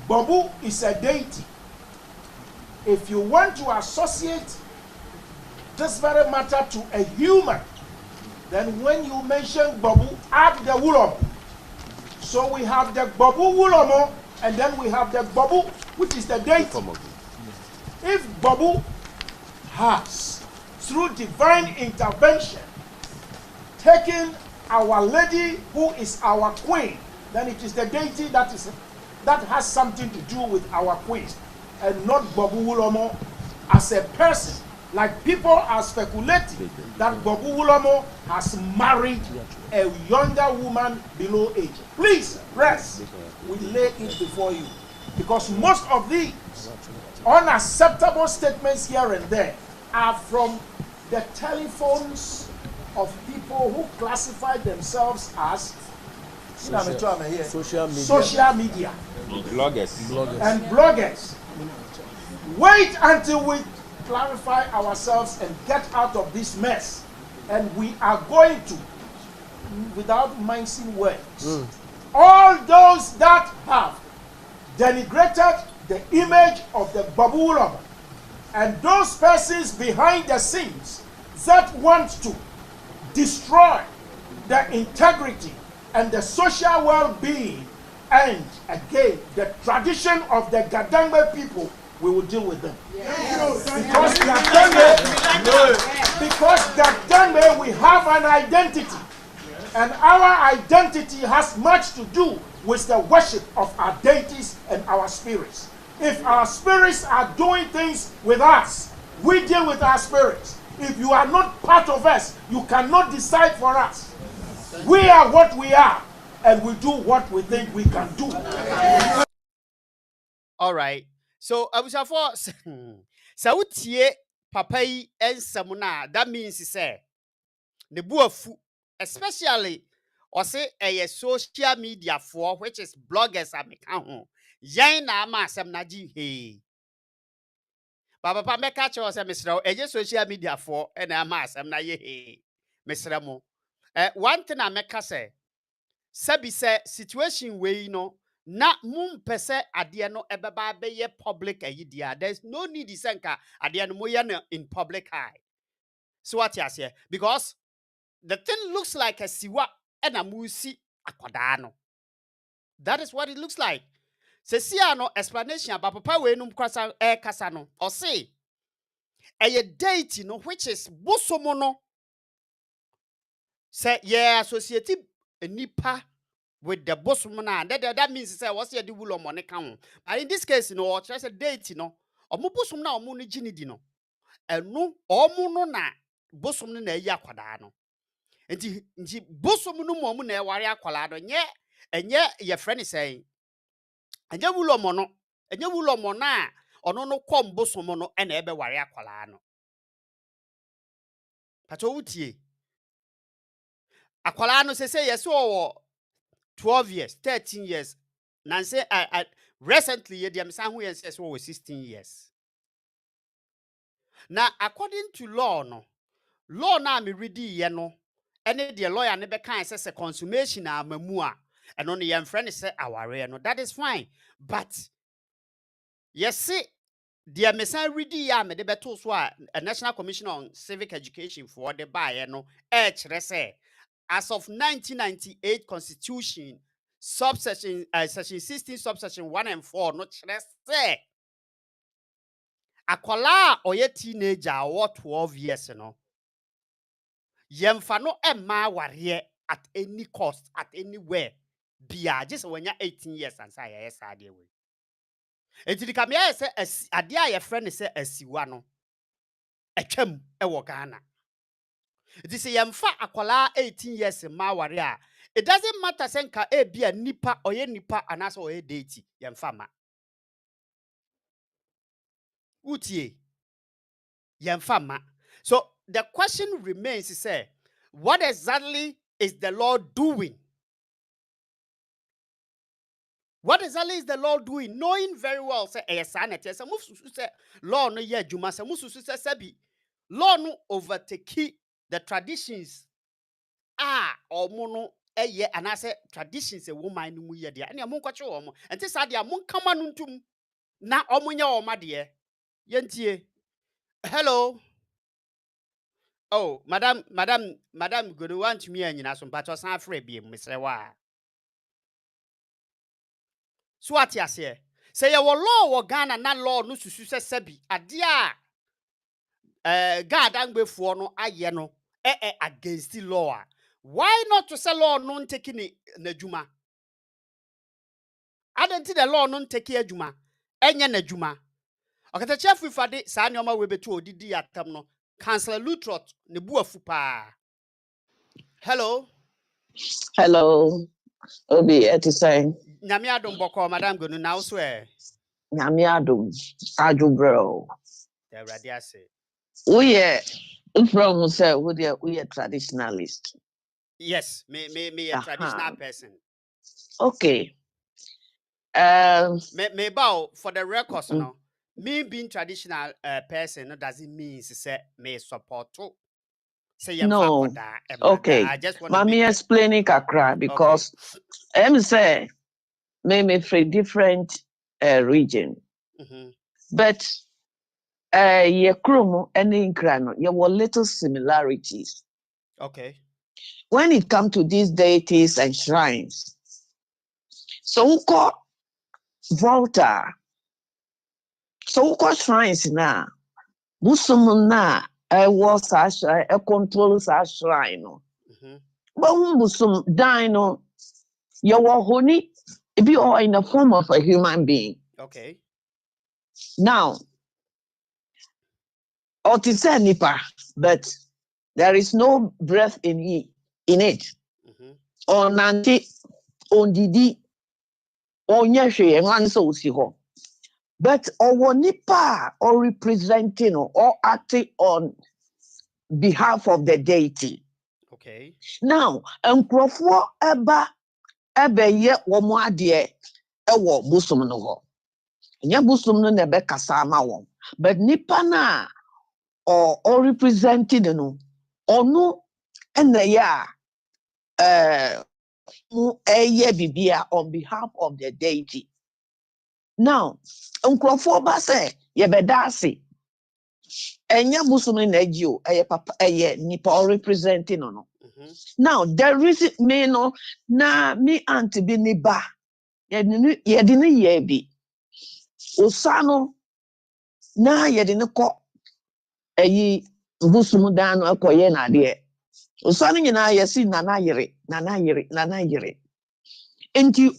F: Gborbu is a deity. If you want to associate this very matter to a human, then when you mention Gborbu, add the Wulomo. So we have the Gborbu Wulomo, and then we have the Gborbu, which is the deity. If Gborbu has, through divine intervention, taken Our Lady, who is our queen, then it is the deity that has something to do with our queens, and not Gborbu Wulomo as a person. Like people are speculating that Gborbu Wulomo has married a younger woman below age. Please rest. We lay it before you. Because most of these unacceptable statements here and there are from the telephones of people who classify themselves as social media.
G: Bloggers.
F: And bloggers. Wait until we clarify ourselves and get out of this mess. And we are going to, without mincing words, all those that have denigrated the image of the Gborbu Wulomo and those persons behind the scenes that want to destroy the integrity and the social well-being and again the tradition of the Gadangme people, we will deal with them. Yes. Because Gadangme, we have an identity, and our identity has much to do with the worship of our deities and our spirits. If our spirits are doing things with us, we deal with our spirits. If you are not part of us, you cannot decide for us. We are what we are, and we do what we think we can do.
B: All right. So I was for so tie papa yi ensem na that means say the buafu, especially or say a social media for which is bloggers ameka ho. Yan na ama asem na ji he. Papa meka che o say misra e social media for e na ama asem na ye he. Misra mo. One thing I meka say sabi say situation we no na mum pese ade no ebeba be public ayidia. There's no need isenka ade no moye no in public eye. So what you say? Because the thing looks like a siwa and a musi akwada no. That is what it looks like. Se sia no explanation about papa we num kwasa kasa no. Or say a date no which is bosomo no. Say yeah associated nipa with the bosom na that means say what's the Wulomo ne kan. But in this case no or just a date no omo bosom na omo no gini di no enu omo no na bosom no na eyi akwada no nti bosom no mo na eware akwala do nye enye ye friend say enye Wulomo no enye Wulomo na ono no kom bosom no na ebe ware akwala no pato wutie akwala no say yes o 12 years, 13 years. Nancy, recently, the son who says over 16 years. Now, according to law, now me ready, you know, any the lawyer never can says a consummation a memua, and only young friend say our no, that is fine. But yes, see, the mesan ready ya me the better so a National Commission on Civic Education for the buy, no, say. As of 1998 Constitution, subsection section 16, subsection 1 and 4, no say akwala or ye teenager or 12 years, no. Yemfa no emma warrior at any cost, at anywhere. Bia just when you're 18 years and say yes, I deal with. And to come here say a dear your friend say a siwano. A chem e wogana. This is yamfa akwala 18 years ma warrior. It doesn't matter senka e be a nipa or ye nipa anaso or ye deity yamfa ma. Utie yamfa ma. So the question remains is say, what exactly is the Lord doing? What exactly is the Lord doing? Knowing very well say a sanity. Some say Lord no ye juma. Some say sabi Lord no overtake the traditions. Or mono eye and I say traditions a woman no ye dia. And amon kwache omo. And this adia mon kama nuntum na omunya oma de. Yentie. Hello. Oh, madam, go to want me and some but was not free be Mr. Wa. So what ya say? Say your law or Ghana na law no susu sebi. Adia God and before no ayeno against the law. Why not to say law non taking it nejuma? I don't think the law non take a juma. Enya nejuma. Okay, the chef with Fadi Sanyoma will be told Didi atamno. Councillor Lutrot Nebua Fupa. Hello.
G: Hello. Obi etisai.
B: Nyamia don't boko madam go now swear.
G: Nyamiadum. Aju bro.
B: The radia say.
G: Uye from say we traditionalist.
B: Yes, me a traditional person.
G: Okay.
B: Me bow for the records, no. me being traditional person doesn't mean say me support to say
G: No.
B: that.
G: Okay.
B: I just want to
G: Mami
B: make
G: explaining kakra because I'm say maybe for different region. But ye krum any grano, ye were little similarities.
B: Okay.
G: When it comes to these deities and shrines. So uko Volta. So uko shrines na busum na was a control shrine. But busum dino you were honey if you are in the form of a human being.
B: Okay.
G: Now, Otisa nipa, but there is no breath in it. On nanti, on didi, on yeshe, and so si ho. But or nipa or representing or acting on behalf of the deity.
B: Okay.
G: Now, nkrofo eba ye womo ade ewo busum no ho. Nya busum no na be kasa ma won. But nipa na or representing no onu ena ya bibia on behalf of the deity. Now, nkrofo ba say ye bedase enya busum na agio papa nipa or representing no. Now, there is me no na me auntie bi ni ba ye dini ye bi osano na ye dini ko busum dan no akoye na de osano nyina ye si nana yere enti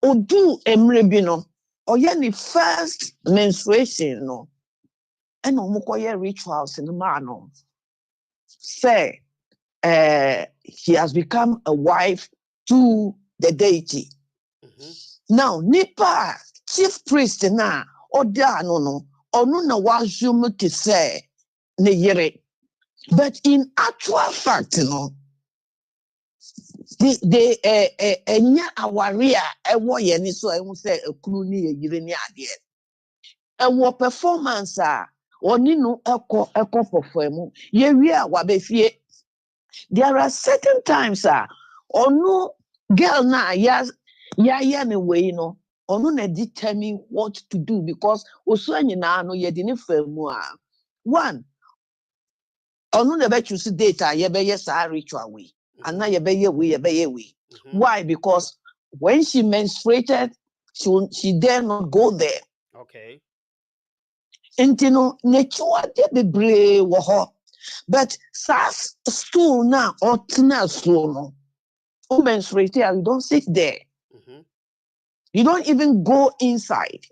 G: odu emre bi no oye ni first menstruation no and omukoye rituals in the man no say he has become a wife to the deity. Now nipa chief priest na oda no onu na wasum to say ne yere, but in actual fact no they enya aware a ewo ye ni so ehun say ekunu ni yire ni ade ewo performance a oni no eko perform ye wi a wabefie. There are certain times onu girl na ya ne way no onu na determine what to do because osu anyina no ye di ne famu a one onu na be choose date a ye be yes ritual way and na ye be we. Why? Because when she menstruated she dare not go there.
B: Okay.
G: Intino nature de bebre wo ho but sas stool na or tina stool no o menstruate you don't sit there. You don't even go inside.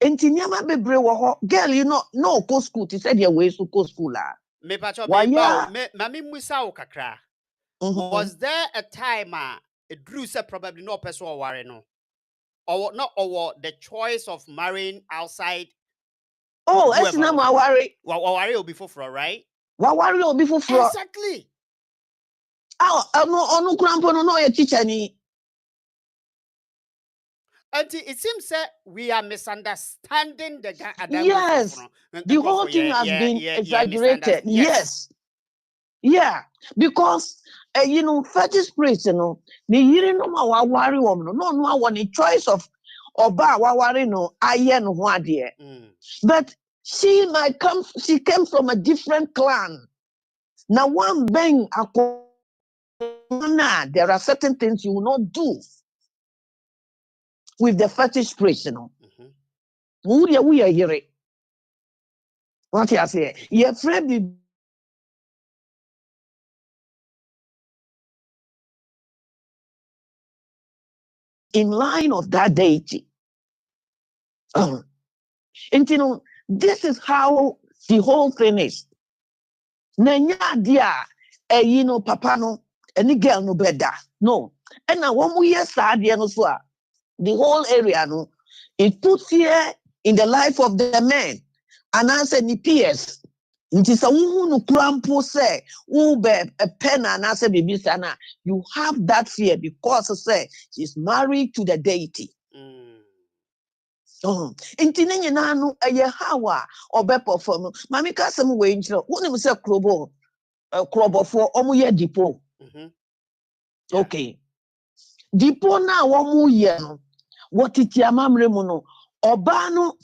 G: Intiniama bebre wo ho girl you know no go school ti said your way to go school la
B: Me pacho me bow me mami musa o kakra. Was there a time it drew say probably no person or worry no or not or the choice of marrying outside?
G: Oh, it's not my worry.
B: Worry will be for right?
G: What worry will be for
B: exactly.
G: Oh, no grandpa no your teacher ni.
B: Until it seems that we are misunderstanding the guy.
G: Yes, the whole thing has been exaggerated. Yes. Yeah, because fetish priest, you know ma worry woman, no one a choice of oba worry no aye no ho ade. But she came from a different clan. Now one bang there are certain things you will not do with the fetish priest, we are here. What you say? You're afraid in line of that deity. And this is how the whole thing is. Nanya dia papa no any girl no better. No. And now one we hear sad no so the whole area no it puts fear in the life of the man. And answer ni PS. It is a woman who crampo say, a pen and answer baby sana. You have that fear because say she's married to the deity. Inti ne nyinaa no ɛyɛ how a ɔbɛperform. Maame ka asɛm wɔ nkyerɛ wonim sɛ kurobɔfoɔ ɔmo yɛ dipo.
B: Yeah.
G: Okay. Dipo na wɔmo yɛ no wɔtete amammerɛ mu no ɔbaa no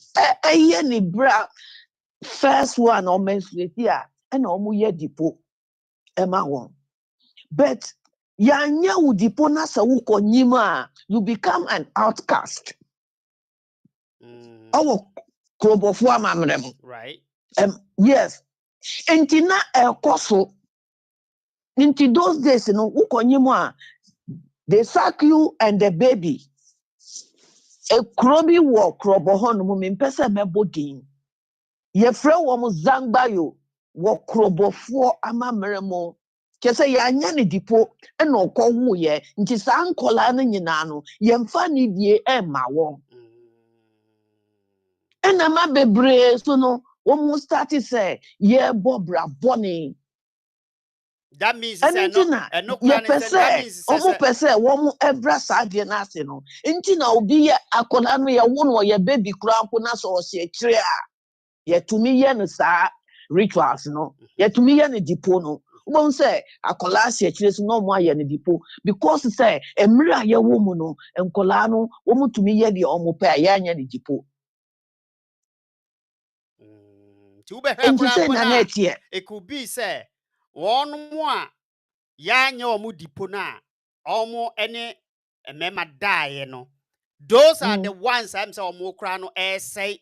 G: ɛyɛ ne bra first one or menstruate a ɛna ɔmo yɛ dipo ɛma wɔn. But yanya wo dipo na sɛ wokɔ nyim a you become an outcast. Ɔwɔ kurobɔfoɔ amammerɛ mu.
B: Right.
G: Yes. Inti na ɛkɔ so. Inti those days no wokɔ nyim a they sack you and the baby. Ekuro bi wɔ kurobɔ hɔ no mu mempɛ sɛ mɛbɔ din. Yɛfrɛ wɔn Zangbayo wɔ kurobɔfoɔ amammerɛ mu. Kyɛ sɛ yɛanya ne dipo ɛna ɔkɔwoeɛ nti saa nkɔlaa no nyinaa no yɛmfa ne die ɛmma wɔn. Ɛna ma bebree so no wɔn start sɛ yɛbɔ bra bɔne.
B: That means
G: ɛno nti na yɛpɛ sɛ ɔmo pɛ sɛ wɔn ɛbra saa adeɛ no ase no nti na obi yɛ akɔlaa no yɛwo no ɔyɛ baby koraa mpo na sɛ ɔhyɛ akyire a yɛtumi yɛ no saa rituals no yɛtumi yɛ no dipo no wobɛhu sɛ akɔlaa hyɛ akyire so na ɔmo ayɛ no dipo because sɛ mmerɛ a yɛwɔ mu no nkɔlaa no wɔn tumi yɛ deɛ ɔmo pɛ a yɛanyɛ no dipo. Nti sɛ na ɛteɛ.
B: It could be say one more yanya omu dipo na omo any mema die no. Those are the ones I'm say omo kra no say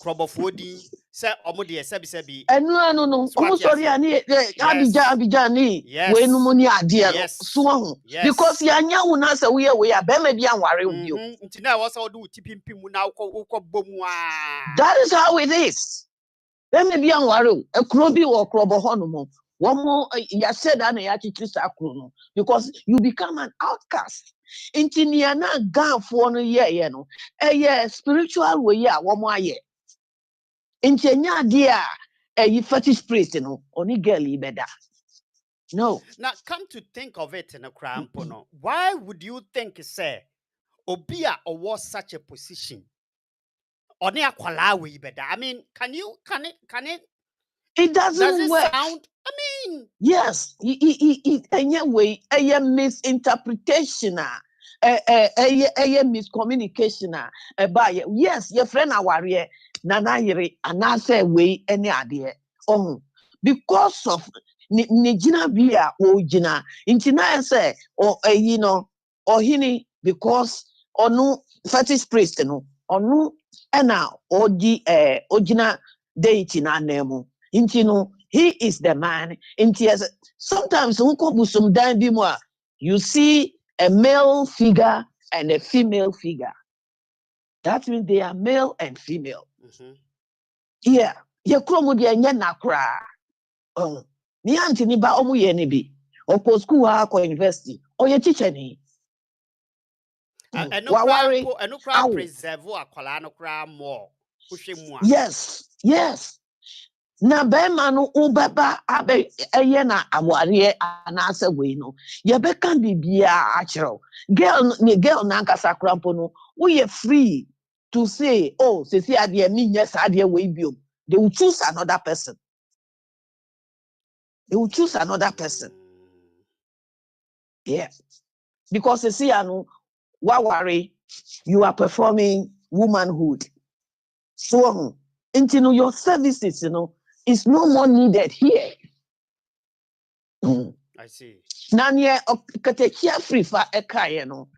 B: krobofo din say omo de sebi
G: ɛno no ɔmo sɔre a ne Abidjan ni we no mu ni adeɛ no so ho because yanya wo na sɛ woyɛ we a bɛma bi anware wo bio.
B: Nti na wo sɛ wo do tipimpi mu na wokɔ bomu a.
G: That is how it is. Bɛma bi anware wo ekuro bi wɔ kurobɔ hɔ no mo wɔn yɛahyɛ da na yɛakyekyere saa kuro no because you become an outcast. Nti nea na Ghanfoɔ no yɛyɛ no ɛyɛ spiritual way a wɔn ayɛ. Nti enya adeɛ a ɛyi fetish priest no oni girl yi bɛda. No.
B: Now come to think of it in a crampo no. Why would you think say Obia or was such a position? Oni akwala we bɛda. I mean, can it?
G: It doesn't work.
B: Sound? I mean,
G: yes, anyway, a misinterpretation, a miscommunication, yes, your friend Awarie, Nana Yere, and I say way any idea. Oh, because of Nijina Bia or Jina, Intina say, or or Hini, because or no fetish priest, no, or no, and now, or the Ojina deity na nemo. Intino, he is the man. Sometimes you see a male figure and a female figure. That means they are male and female. Yeah. Ye kromodia nye nakra. Ni antini ba omu ye ni bi. Oko school ha ko university. O ye teacher ni.
B: Enukra preserve akwala no kra more.
G: Yes. Na bema no ubeba abe na aware anase we no ye beka bibia achiro girl na nkasa krampo no we free to say oh se ade me nya sa ade we biom. They will choose another person. Yeah, because you see anu waware you are performing womanhood so into your services is no more needed here.
B: I see.
G: Nanye katechia free fa ekaye no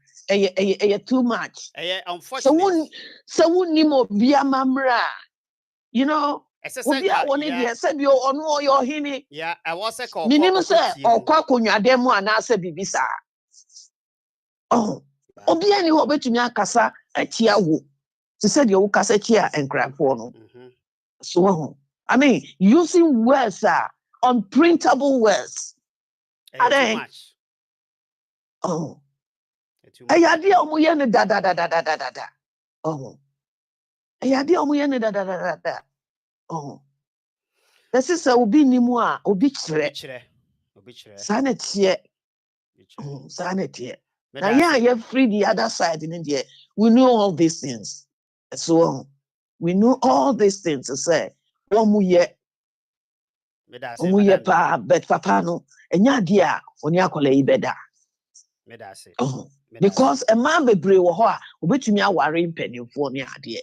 G: too much.
B: Unfortunately.
G: So woni mo bia mamra. You know, obi a woni dia se bi ono oyo hini.
B: Yeah, I was a call.
G: Minim se okwa konwade mu anase bibisa. Oh, obi ani ho betumi akasa atia wo. She said you kasa tia enkrafo no. So I mean, using words unprintable words.
B: Too much.
G: Oh. Ayade omuye ne da. Oh. Ayade omuye ne da. Oh. This is obi nimu a obi kire. Sanity. Sanity. Now yeah, you're free the other side in India. We know all these things. So we know all these things to say. Omuye pa bet papa no enya dia oni akola ibeda. Because a man bebre wo ho a obetumi aware mpanimfo ne ade.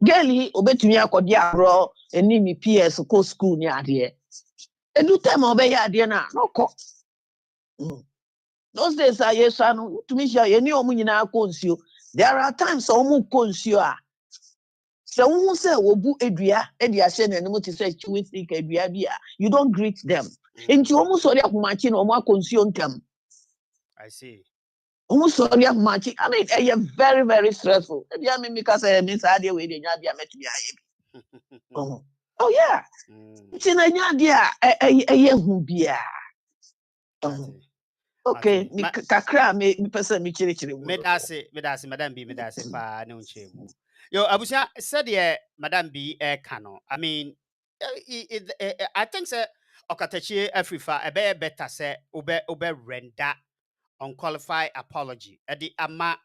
G: Girl obetumi akodi agro eni mi PS ko school ne ade. Edu time obeya ade na no ko. Those days are yes anu to me share eni omu nyina akonsio. There are times omu konsio a so who say obu edua e dia hye na nemu ti say chiwi stick edua bia you don't greet them. Enti omu so dia kumachi na omu akonsio ntam.
B: I see.
G: Almost sorry, matching. I mean, very, very stressful. If you mean because I miss idea with the Nadia met me. Oh, yeah. It's in a Nadia, a who be. Okay, Kakra, me person, me chili.
B: Medase, Madam B, Medase, pa, no chemo. Yo, Abusa said, yeah, Madam B, cano. I mean, I think, sir, Okatachi, Afrifa, a better say, Ube render unqualified apology. At the ama,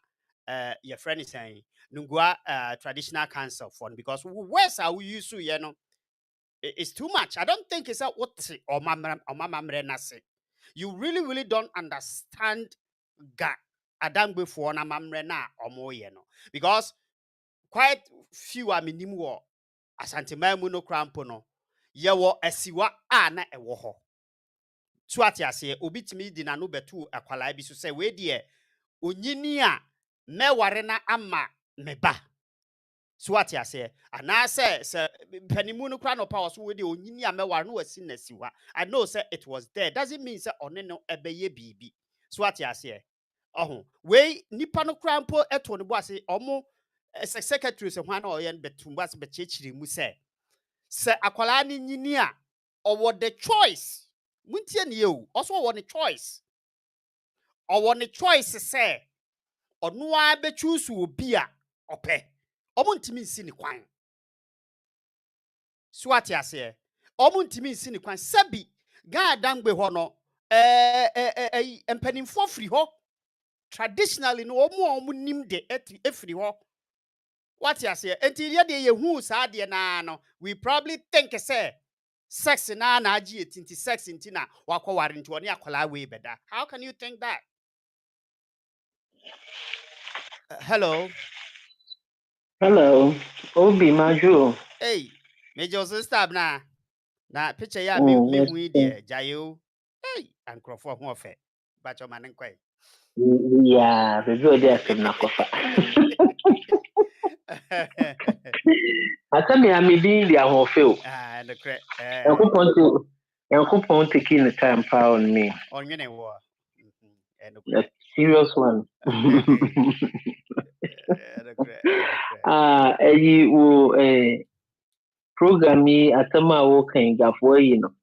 B: your friend is saying, Nungua, traditional council fund, because where's how we used to, you know, it's too much. I don't think it's a what or mama nasi. You really don't understand ga adam before na mamre na omo ye no, because quite few are minimum wo asante mamu no crampo no ye wo asiwa a na ewo ho so atiase obitimi di na no betu akwala bi so say we de onyini a meware na ama meba so atiase ana say panimu no kra no power so we de onyini a meware no wasi na siwa. I know say it was there, doesn't mean say one no ebeye bibi so atiase. Oh, we nipa no krampo eto ne boase omo secretary se hwan na oye betum boase be chechiri mu se akwala ni nyini a owo the choice muntie ne you also owo the choice se ono a be choose obi a ope omo ntimi nsi ne kwan so atiase omo ntimi nsi ne kwan sabi ga dangbe ho no empanimfo free ho traditionally no omo nim de efiri ho what you say enti de ye hu sa de na no we probably think say sex na agi etinti sex intina wakware nti oni akola we beda. How can you think that? Hello
H: Obi Maju.
B: hey me just stop na picture ya me hu de jayo hey ankrofo ho ofe ba cho man nkwa
H: Yeah, the good asem na kofa. Atami amidi ndi ahofe o.
B: the correct
H: Yankopon taking the time power on me.
B: on yene wo
H: A serious one. Eyi wo program yi atama wo kan gafo yi no.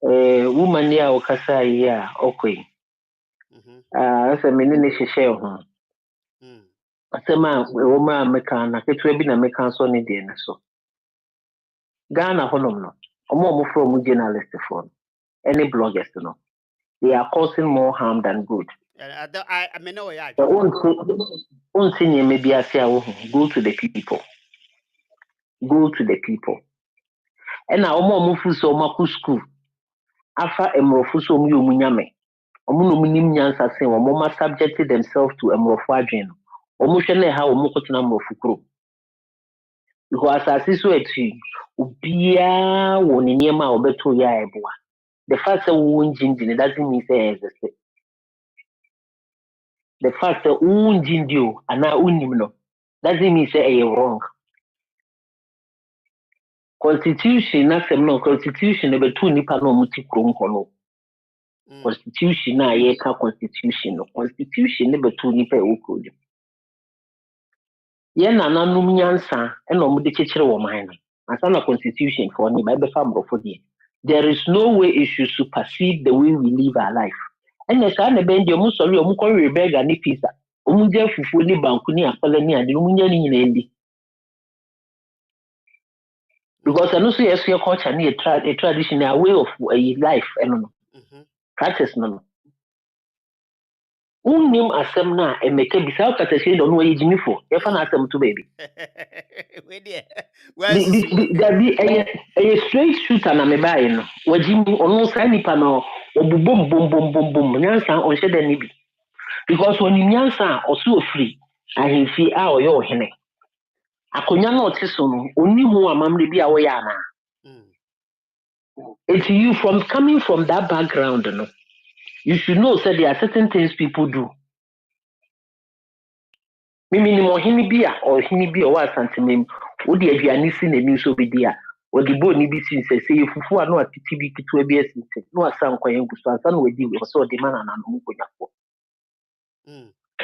H: Woman ya wo kasa yi a okoi. Asa me ne hyehyɛ ho. Atama wo ma meka na ketewa bi na meka so ne de ne so. Ghana honom no. Omo from journalist for any bloggers no. They are causing more harm than good.
B: I mean no ya.
H: Go to the people. Go to the people. And now omo fu so maku school. Afa emrofu so mu yomunyame. Omo no munim nyansa sen omo ma subjected themselves to emrofu adwen. Omo hwe na ha omo kotena emrofu kro. Because asase so eti obia wo ne niam a obeto ya eboa. The fact that we won't it doesn't mean say exist. The fact that we won't you and now unimno doesn't mean say you're wrong. Constitution na no constitution ebe tu nipa no muti krom kono. Constitution na ye ka constitution no constitution ebe tu nipa e wokodi. Ye na nanum nyansa e no mo de kekere wo man no. Asa na constitution for ni ba be fa mrofo de. There is no way it should supersede the way we live our life. And the kind of bend your muscle, your mucori beggar, ni pizza. Omunja fufu ni bankuni a colony and the Munya in Endi. Because I know see your culture near a traditional way of a life, and practice no. Unim asem na emeke bisa kata she don't know ye jimi for. Ye fa na asem to baby.
B: We there. Where's
H: There be a straight shooter na me buy no. Wajimi ono sa nipa no obubom bom bom bom bom nyansa on she da ni bi. Because when nyansa oso free ahemfi a oyo ohene. Akonya na ote so no oni hu amamre bi a wo ya na. It's you from coming from that background no. You should know that there are certain things people do. Mimi or hinibia or santimim, would the aviani sin a news over there, or the bone be seen say, if you are not TV to a BS, no, a son quite young, son with you, so the man and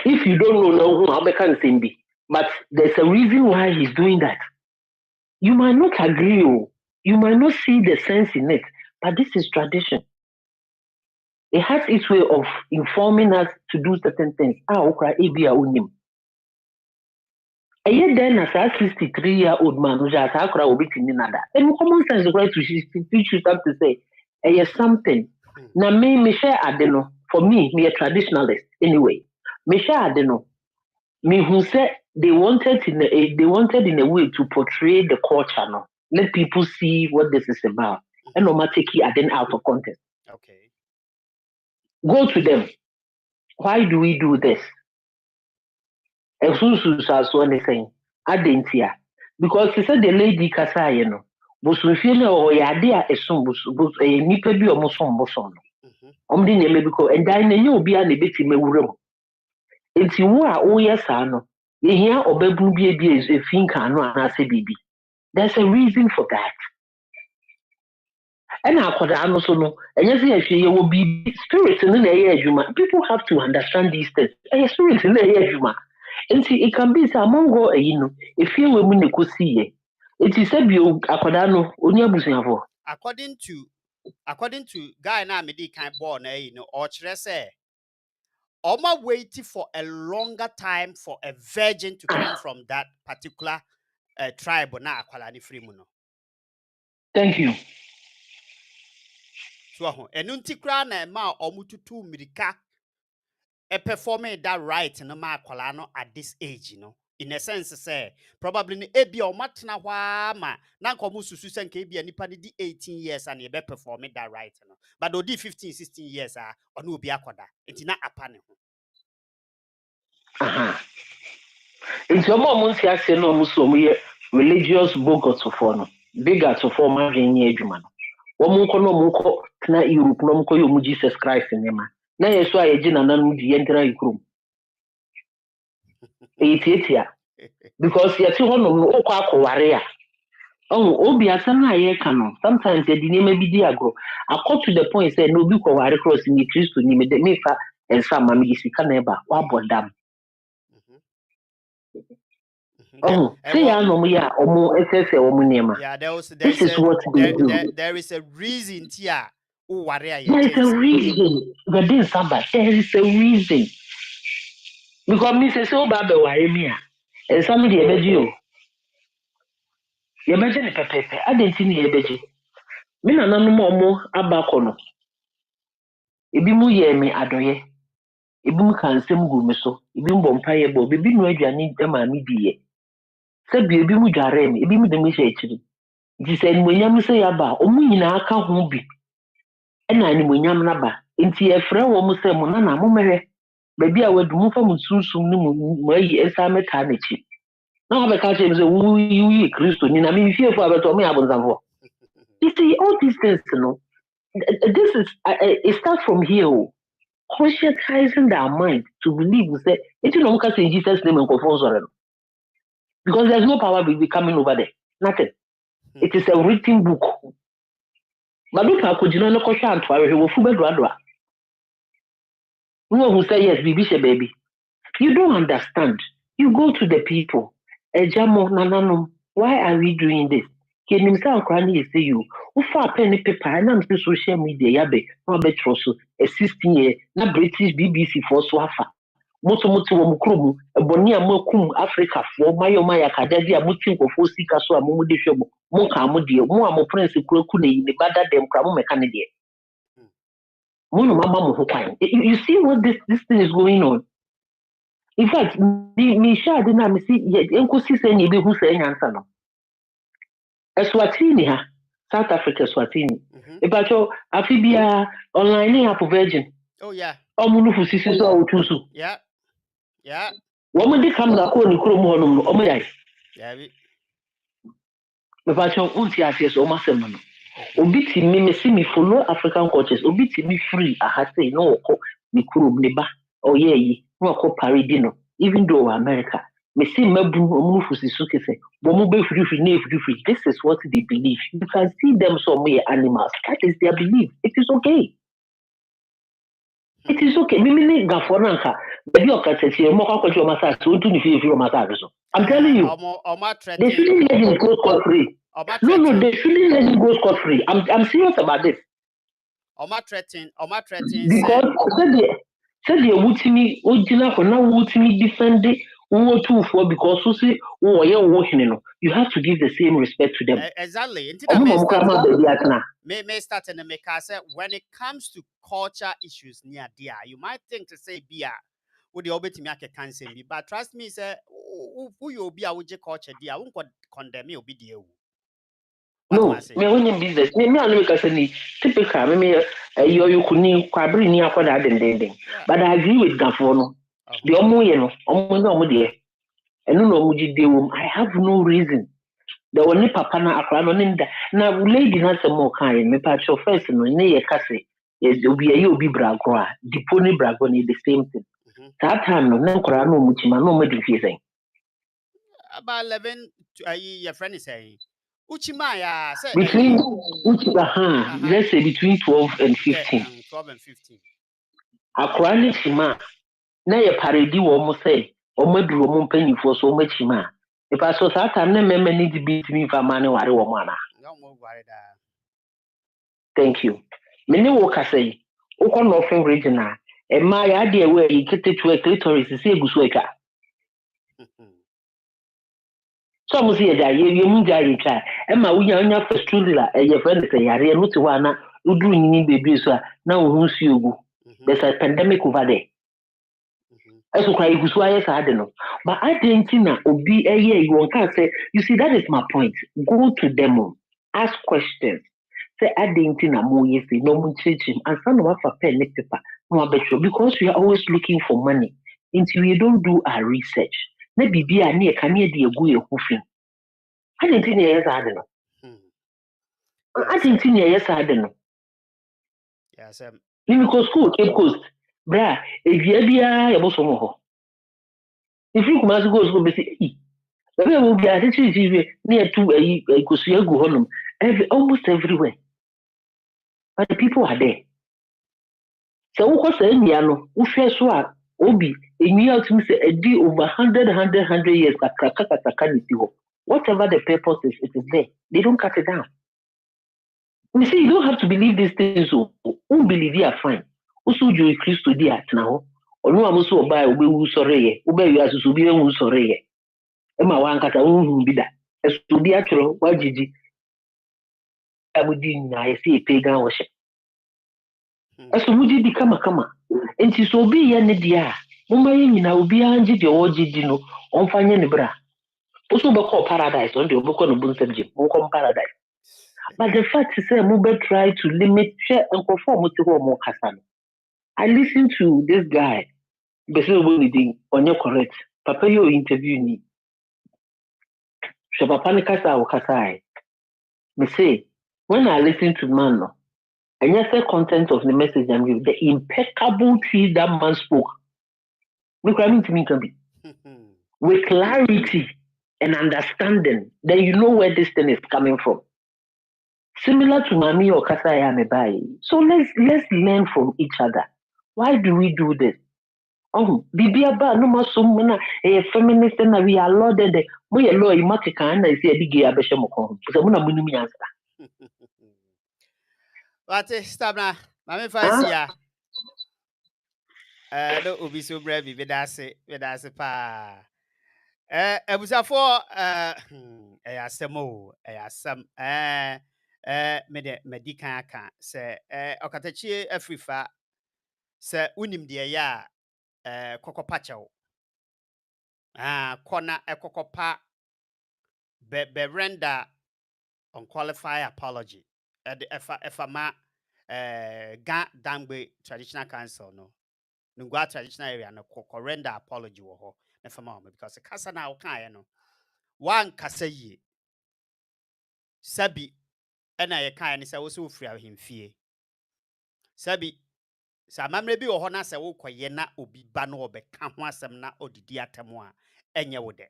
H: if you don't know how they can sing be, but there's a reason why he's doing that. You might not agree, you might not see the sense in it, but this is tradition. It has its way of informing us to do certain things. And then as a 63-year-old man who's at Accra will be in nada. And common sense is right to teach you something to say, yes, something. Now me share adeno. For me a traditionalist anyway. Me share adeno. Me who said they wanted in a way to portray the culture no. Let people see what this is about. And no matter take it then out of context.
B: Okay.
H: Go to them. Why do we do this? Anything. Adentia. Because she said the lady kasa no. Busufile o yade a esum bus nipa bi o mosom bosom no. Omdi nyeme biko endan na nye obi a na beti mewuram. Enti wo a wo yesa no. Yehia obabun bi efinka no anase bibi. There's a reason for that. And akoda no so no. Enye se yehwe ye wo bi spirit no na ye adwuma. People have to understand these things. Spirit no na ye adwuma. And see, it can be say among go if you will mean it is a bio akwadano only abusiafo.
B: According to guy na me di kan born or say Oma waiting for a longer time for a virgin to come from that particular tribe na akwala ni free mu no.
H: Thank you.
B: So enunti kra na ma omututu mirika performing that right no ma akwala no at this age in a sense say probably ni ebi o matena hwa ma na nko mususu se nka ebi anipa ni di 18 years and e be performing that right no but odi 15 16 years ono obi akoda enti na apa ne ho
H: It's your mom say say no muso mo ye religious bogot for no bigger to form any adwuma no wo mo nko no mo nko na Europe no mo nko yo mu Jesus Christ nema na yeso a yeji nananu di yentra ikrum etia because yeti ho no mo okọ akọware a obi asem na ye ka no sometimes the name bi di agro akọ to the point say no bi kware cross ni Kristo ni me de me fa ensa ma me sika na eba wa bodam say ya no mo ya omo esese omo nema.
B: Yeah,
H: This is what they do.
B: There is a reason tia o ware a
H: There is a reason. There is a reason. Because me say so ba be ware me a ensa me de ebeji o ye beje ne pepepe adenti ne ye beji me na nanu mo omo abako no ebi mu ye me adoye ebi mu kan sem gu me so ebi mu bompaye bo bebi nu aduane ma me biye se bi ebi mu dware me ebi mu de me hye akiri di se nmonyam se ya ba omu nyina aka ho bi e na nmonyam na ba enti e frɛ wo mu se mo na mo mehwe bebi a wadu mu fa mu susum ni mu ayi esa meta na chi na ba ka che me se wu yi Kristo ni na me fie fo abeto me abonzamfo. You see all these things this is it starts from here. Conscientizing their mind to believe say it's no can say in Jesus name and confirm because there's no power be coming over there, nothing. It is a written book but if I could no question and we will full bedwa who say yes baby you don't understand. You go to the people ejamo nanano why are we doing this? Can himself crying say you ufa pen paper and I'm social media yabe no be trust a 16-year na British BBC for swafa moto wo mukrum eboni amakum Africa for maya kadadi amutin kofo sika so amumu de hwebo mo ka mo de mo amo prince kuraku na yi ne bada dem kra mo meka ne de You see what this thing is going on. In fact, me share the name see enko si say ni be hu say nyansa no. Eswatini ha, South Africa Eswatini. Ebacho afibia online app Virgin.
B: Oh yeah.
H: Omu nufu sisi so otusu.
B: Yeah. Yeah.
H: Woman di camera ko ni kuro mu honum no omo yai.
B: Yeah.
H: Ebacho unti asies o masem no. Obi ti me see me follow African cultures. Obi ti me free ahate no ko ni kuro ne ba. Oh yeah yi. No ko parade no. Even though America me see mabu omu nufu sisi kese. Bomu be free. This is what they believe. You can see them somewhere animals. That is their belief. It is okay. It is okay. Mimi gafo nanka. Baby okateti mo kwa kwacho massage. So do ni feel massage so. I'm telling you. They shouldn't let him go scot free. No, they shouldn't let him go scot free. I'm serious about this.
B: Oma threatening.
H: Because said the wutimi ojina for now wutimi defend who two for because who say who are working you have to give the same respect to them.
B: Exactly. May start and make us say when it comes to culture issues near there, you might think to say beer would the obey me can say me, but trust me, say who you be a would culture dear, won't condemn you be dear.
H: No, me when in business, me I look as any typical me you kuni kwabri ni akoda den. But I agree with Gafono. The omo de. Enu no omo de I have no reason. The only papa na akra no nda. Na lady na se mo kan me pa cho first no ne ye kase. Yes, obi bragro a. Diponi bragro ni the same thing. That time no nkora no muchima no mo de fie sen.
B: About 11 your friend is saying Uchimaya say
H: between let's say between 12 and 15.
B: 12 and 15.
H: Akra ni chima na ye paredi wo mo say o maduro mo mpanyifo so o machima. If I saw that time na meme ni di beat me fa mane ware wo mo ana.
B: No more worried.
H: Thank you. Many wo ka say o ko no fin regional e ma ya de we yi kete to clitoris se egusu eka. So mo see da ye mu ja yi try e ma unya fistula e ye friend say yare no ti wa na udu nyini baby so na wo hu si ogu. There's a pandemic over there. Eso kwa igusu aye sa ade no. But adentina obi eye you can say you see that is my point. Go to them, ask questions. Say adentina mo ye say no mo chechim and some of our pen paper no abetro because we are always looking for money. Until we don't do our research. Na bibia na e ka na de egu e hufin. Adentina ye sa ade no. Adentina ye sa ade no.
B: Yes,
H: because school Cape Coast bra evia bia ye boso mo ho. If you come as go school be say ebe will be at near to a kosuagu honum almost everywhere. But the people are there. So who was saying no who share so obi in year to say a day over 100 years whatever the purpose is, it is there. They don't cut it down. You see, you don't have to believe these things. Who believe you are fine. Also, you Christ to the now. Or no, I'm also by Ubu sorry, Ube you as to be a sorry. Emma wan kata unhu bida. Esu bi atro wajiji. Abudi na yesi pagan worship. Esu muji di kama. Enti so bi ye ne dia. Mumma ye nyina obi anje de wojiji no. Onfanye ne bra. Oso be call paradise on the oboko no bunsem je. Mo come paradise. But the fact is say mo be try to limit share and conform mo ti ho mo kasa no. I listen to this guy. Bese obo ni din onye correct. Papa yo interview ni. So papa ni kasa o kasa me say, when I listen to man, and yes, the content of the message and with the impeccable truth that man spoke, look what I mean to me can be with clarity and understanding, then you know where this thing is coming from. Similar to Mami or Kasaya Mebai. So let's learn from each other. Why do we do this? Oh, Bibiaba, no more so many a feminist and we are lauded. We are low, you might can I say a big abeshamoko. So I'm going to answer.
B: What is stamina? Mammy Fasia. No, Ubi so brave, Vidasi pa. I was a for a samo, a some medica say, Okatachi, a free fa, sɛ unim deɛ yɛ a kɔkɔpa kyɛw kɔna ɛkɔkɔpa be render unqualified apology ɛde ɛfa ma ga dangbe traditional council no Nungwa traditional area no render apology wɔ hɔ na fa ma because kasa na wokaeɛ no wan kasa yie sabi ɛna yɛkaeɛ ne sɛ wo sɛ wofiri ahemfie sabi sɛ amammerɛ bi wɔ hɔ na sɛ wokɔyɛ na obi ba no ɔbɛka ho asɛm na ɔdidi atam a ɛnyɛ wo dɛ.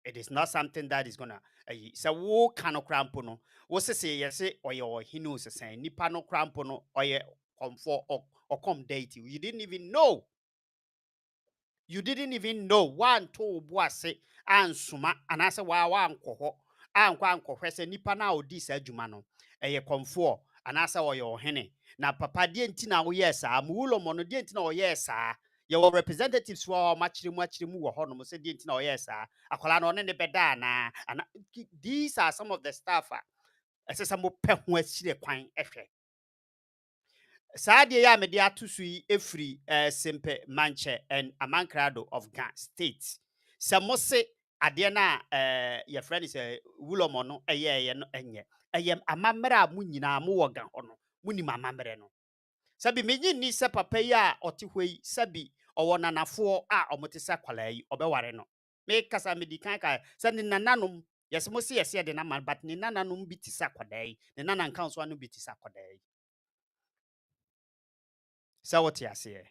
B: It is not something that is gonna sɛ wo ka no kora mpo no wo sese yɛse ɔyɛ ɔhene osesɛn nipa no kora mpo no ɔyɛ kɔmfɔ ɔkɔm deity you didn't even know one to boase ansuma anase wa ankɔ hɔ ankɔhwɛ sɛ nipa na odi sa adwuma no ɛyɛ kɔmfɔ anase ɔyɛ ɔhene na papa die nti na woyɛ saa Wulomo no die nti na ɔyɛ saa yɛwɔ representatives wɔ makyere mu wɔ hɔ no sɛ die nti na ɔyɛ saa akwala no ne bɛda na these are some of the stuff ɛsɛ sɛ mo pɛ ho akyire kwan ɛhwɛ saa deɛ yɛ a mede ato so yi efiri Simpe Manche and Amankrado of Ga State sɛ mo se adeɛ na your friend is Wulomo no ɛyɛ no ɛnyɛ ɛyɛ amammerɛ a mo nyinaa mo wɔ Ga hɔ no mo nim amammerɛ no sabi menyi ni sɛ papa yi a ɔte hɔ yi sabi ɔwɔ nanafoɔ a ɔmote sɛ kwala yi ɔbɛware no me kasa medi kan ka sɛ ne nananom yɛsɛ mo se yɛsɛ de na man but ne nananom bi te sɛ kwada yi ne nanan kanso ano bi te sɛ kwada yi sɛ wote aseɛ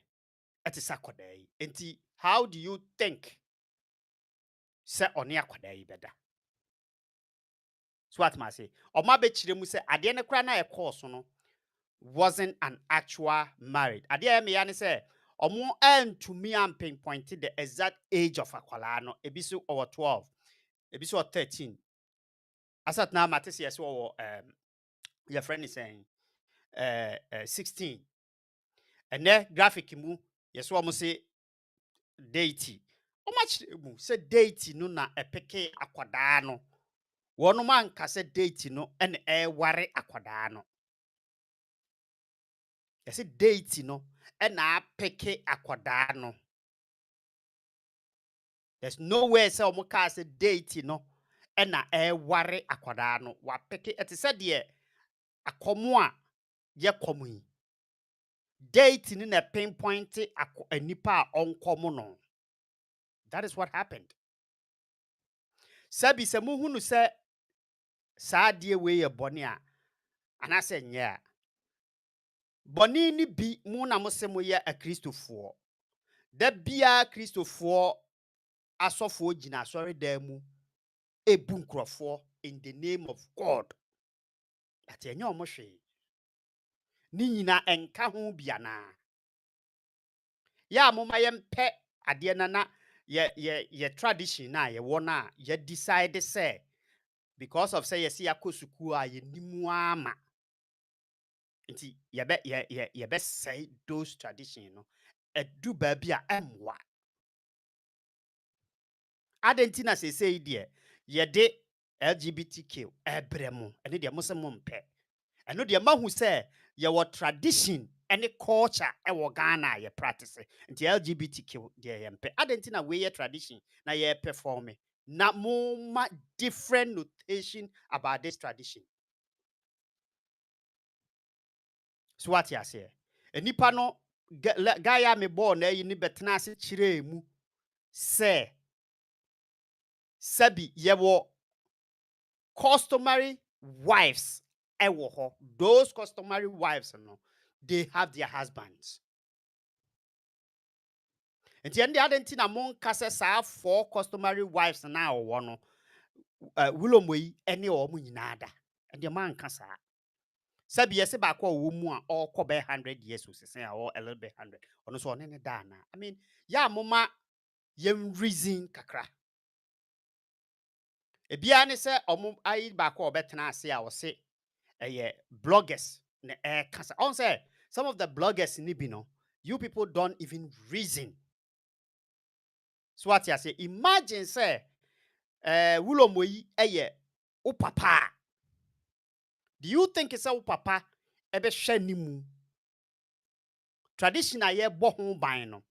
B: ɛte sɛ kwada yi enti how do you think sɛ ɔne akwada yi bɛda so what ma say ɔma bɛkyerɛ mu sɛ adeɛ ne kora na ɛkɔɔ so no wasn't an actual married adeɛ me ya ne sɛ ɔmo antumi pinpoint the exact age of akwala no ebi so over 12 ebi so 13 asat na mate sɛ yɛsɛ ɔwɔ your friend is saying 16 ɛnɛ graphic mu yɛsɛ ɔmo se deity ɔmo akyerɛ mu sɛ deity no na ɛpeke akwadaa no wɔn man ka sɛ deity no ɛna ɛware akwadaa no yɛsɛ deity no ɛna apeke akwadaa no there's no way sɛ ɔmo ka sɛ deity no ɛna ɛware akwadaa no wapeke ɛte sɛ deɛ akɔmo a yɛ kɔmo yi deity no na pinpoint nipa a ɔnkɔmo no that is what happened sabi sɛ muhunu sɛ saa deɛ wei yɛ bɔne a anasɛ nyɛ a bɔne ni bi mu na mo se mo yɛ akristofoɔ da bia kristofoɔ asɔfoɔ gyina asɔre dan mu ebu nkurɔfoɔ in the name of God ati enye ɔmo hwee ni nyina enka ho biana ya mo ma yɛmpɛ adeɛ na ye tradition na ye wona ye decide say because of say yesi yakosuku a ye nimu ama nti ye be say those tradition no edu ba bi a emwa adentina say de ye de LGBTQ ebremu ene de mo se mo mpɛ eno de mahu say ye wo tradition any culture ewo Ghana ye practice nti LGBTQ de ye mpe adentina we ye tradition na ye perform na more different notation about this tradition so what you say enipa no guy ya me born na yi ni betena ase kire mu say sabi ye wo customary wives ewo ho those customary wives no they have their husbands. And the other thing among cases are 4 customary wives now or one Wulomo yi any or munyinada. And the man kasa. Sabi yesi ba kwa wumu or kobe 100 years or a little bit 100. Ono so nene dana. I mean, ya mama yem reason kakra. Ebia ne se omu ayi ba kwa obetena ase a wose bloggers ne kasa. On say some of the bloggers ni bi no, you people don't even reason. So what you say? Imagine say, Wulomo yi eye o papa. Do you think it's a papa ebe share ni mu? traditional ye bo ho ban no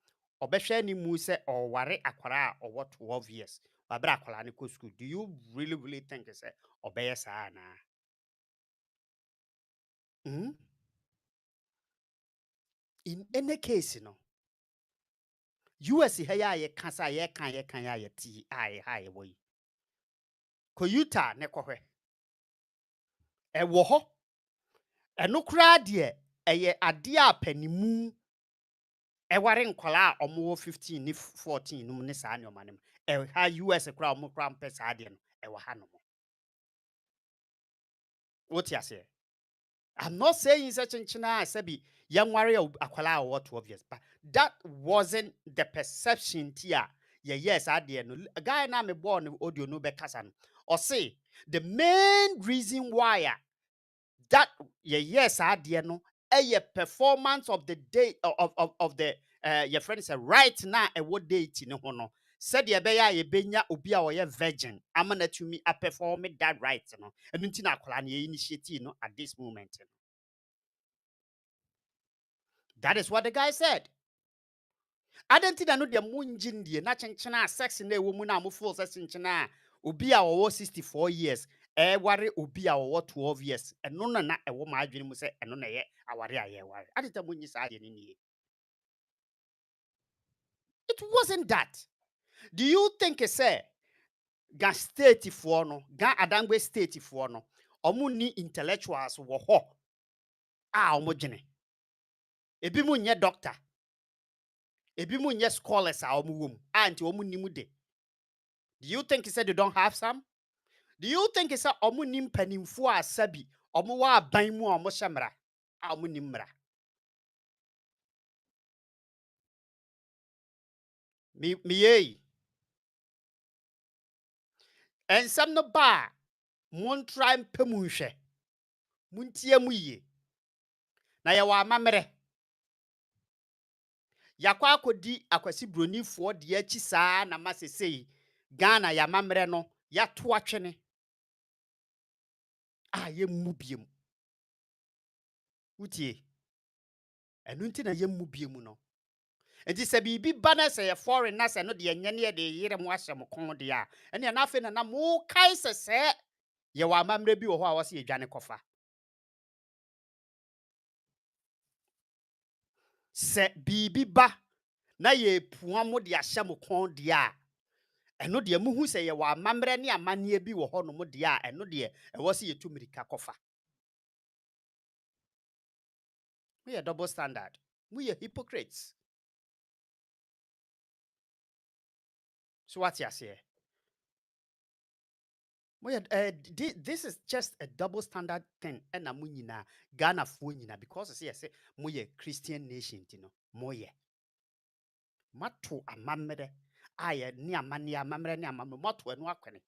B: obehwe ni mu se oware akwara a owo 12 years babra akwara ne ko school. Do you really think say obeye sa na? In any case no US ya ye kasa ye kan ya ye ti ai hai boy koyuta ne kohwe e wo ho eno kra de eye ade a panimu e ware nkola a omo 15 ni 14 num ne saa ne omanem e ha US kra omo kra mpesa ade no e wo ha no what you say? I'm not saying such a sabi young warrior akwala or 12 years, but that wasn't the perception tia. Yes, I did. A guy na me born audio no be kasan. Or say the main reason why that yes, I did no a performance of the day of the your friend said right now a what date no no. Said ye beya ye benya obi a ye virgin. Amana to me a perform that right no. And until akwala ni initiate no at this moment. That is what the guy said. I don't think I know the munjin die na chenchena sex na ewo mu na mo full sex chenchena obi a wo 64 years ware obi a wo 12 years eno na ewo ma adwene mu se eno na ye aware a ye ware. Adeta munyi sa de ni. It wasn't that. Do you think say ga state for no, ga Adangbe state for no, omu ni intellectuals wo ho a omu dwene. Ebi mu nye doctor. Ebi mu nye scholars a omu wom. Anti omu nimu de. Do you think he said they don't have some? Do you think he said omu nim panimfo a sabi omu wa ban mu omu shamra a omu nim mra? Mi ye. And some no ba mon try mpemu hwe. Muntie mu ye. Na ye wa mamre. Yakwa akodi akwasi bronifo de achi saa na masesei Ghana ya mamre no ya to atwene. Ah ye mu biem. Utie. Enu nti na ye mu biem no. Enti se bibi bana se ye foreign na se no de enye ne de yire mo ahyem kon de a ene na afi na mo kai se ye wa mamre bi wo ho a wose ye dwane kofa. Se bibi ba na ye puan mo de ahyem kon de a eno de muhu se ye wa mamre ne amane bi wo ho no mo de a eno de e wose ye tumirika kofa. We are double standard. We are hypocrites. So what you say? This is just a double standard thing. And I'm Ghana for because I say we Christian nation, you know, moye. Matu amamere, aye ni amania mamre ni amamre matu enu akwene.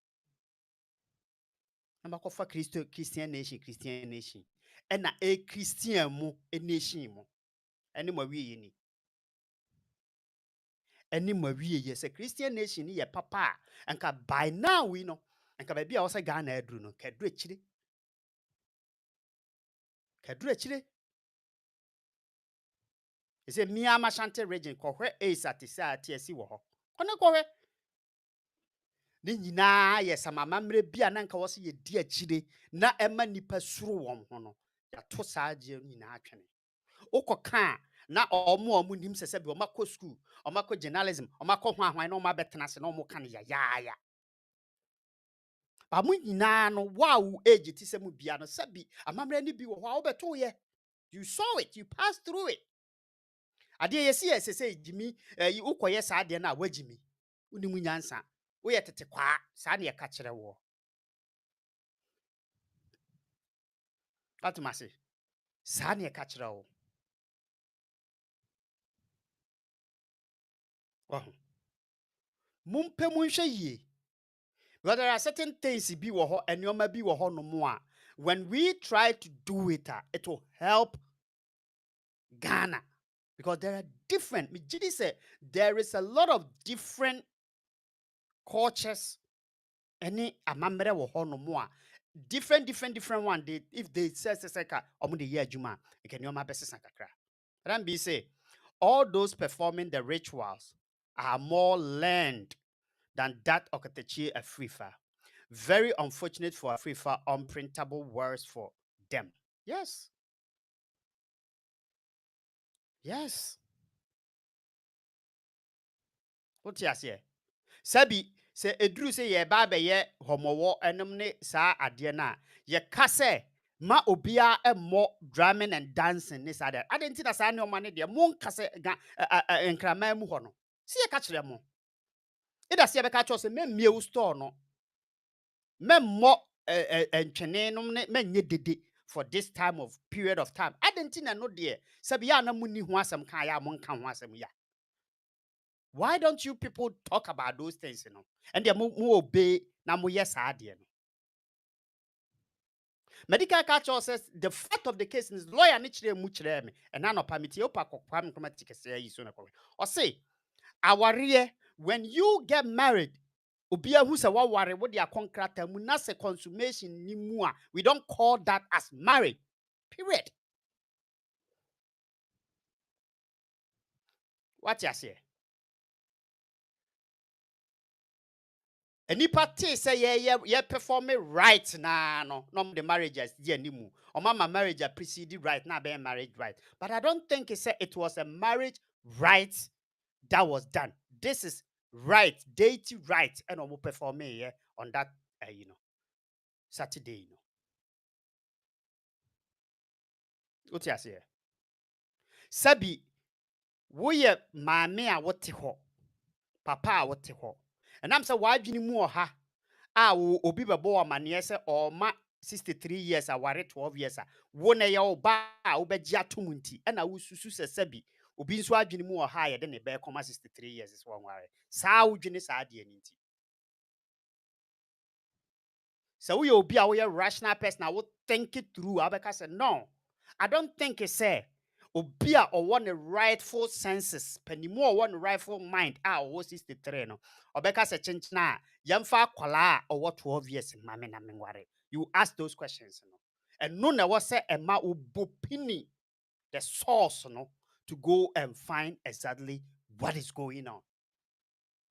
B: Na makofa Christian nation. And a Christian mo a nation mo. Any more we ni. Any more we yes a Christian nation ye papa. And by now we know. And baby I was a Ghana edru no kedru echire. He said, Miyama Shante region, kohwe atisa TSC wo. Kone kohwe. Ni na yes ama mamre bia na nka wose ye di achire na ema nipa suru won ho no. Ya to saaje ni na atwene. Ukoka na omo nim sese bi omako school, omako journalism, omako hwan na omo abetena se na omo kan ya. Ba mu nyina no wow age ti se mu bia no sabi amamre ni bi wo ho a obeto ye. You saw it, you passed through it. Ade yesi say Jimmy yi ukoye saa de na wagimi unimu nyansa wo ye tete kwa saa ne ka kire wo Fatima say saa ne ka kire wo mumpe munhwe yi but there are certain things bi wo ho enioma bi wo ho no mo a when we try to do it it will help Ghana because there are different me jidi say there is a lot of different cultures any amamre wo ho no mo a different one they if they say ka omo de ye adwuma e kan yoma besesa kakra ran bi say all those performing the rituals are more learned than that of Katechi Afrifa. Very unfortunate for Afrifa, unprintable words for them. Yes. Yes. What you say? Sabi se edru se ye ba be ye homowo enom ne sa ade na ye kase ma obia emmo drumming and dancing ne sa de adenti na sa ne o ne de mo nkase enkrama mu ho no se ye ka kire mo ida se ye be ka cho se memmie wo store no memmo entwene nom ne menye dede for this time of period of time adenti na no de sabi ya na munni ho asem kan ya mo nka ho asem ya. Why don't you people talk about those things, you know? And they more obey na mo yes no. Medical culture says the fact of the case is lawyer ni chire mu chire me and na no permit you pa kokwa me kuma tike say yi so na ko. Or say aware when you get married obia hu se waware wo dia contract mu na se consummation ni mu a we don't call that as marriage. Period. What you say? Any party say yeah perform it right now no the marriages the animu or mama marriage preceded right now be marriage right, but I don't think it was a marriage right that was done. This is right deity right and omo perform yeah on that Saturday what you say sabi we maame a wote ho papa a wote ho and I'm say why dwene mu oha obi bebo amane se o ma 63 years aware 12 years wo na ye oba obegi atom nti na wo susu se sabi obi nso adwene mu oha ye de ne be koma 63 years is one ware saa wodwene saa de ani nti so we obi a we rational person wo think it through abeka say no I don't think it say obi a owo ne rightful senses panimu owo ne rightful mind owo 63 no obeka say chenchena yemfa akwala owo 12 years mame na menware. You ask those questions no and no na was say ema obopini the source no to go and find exactly what is going on.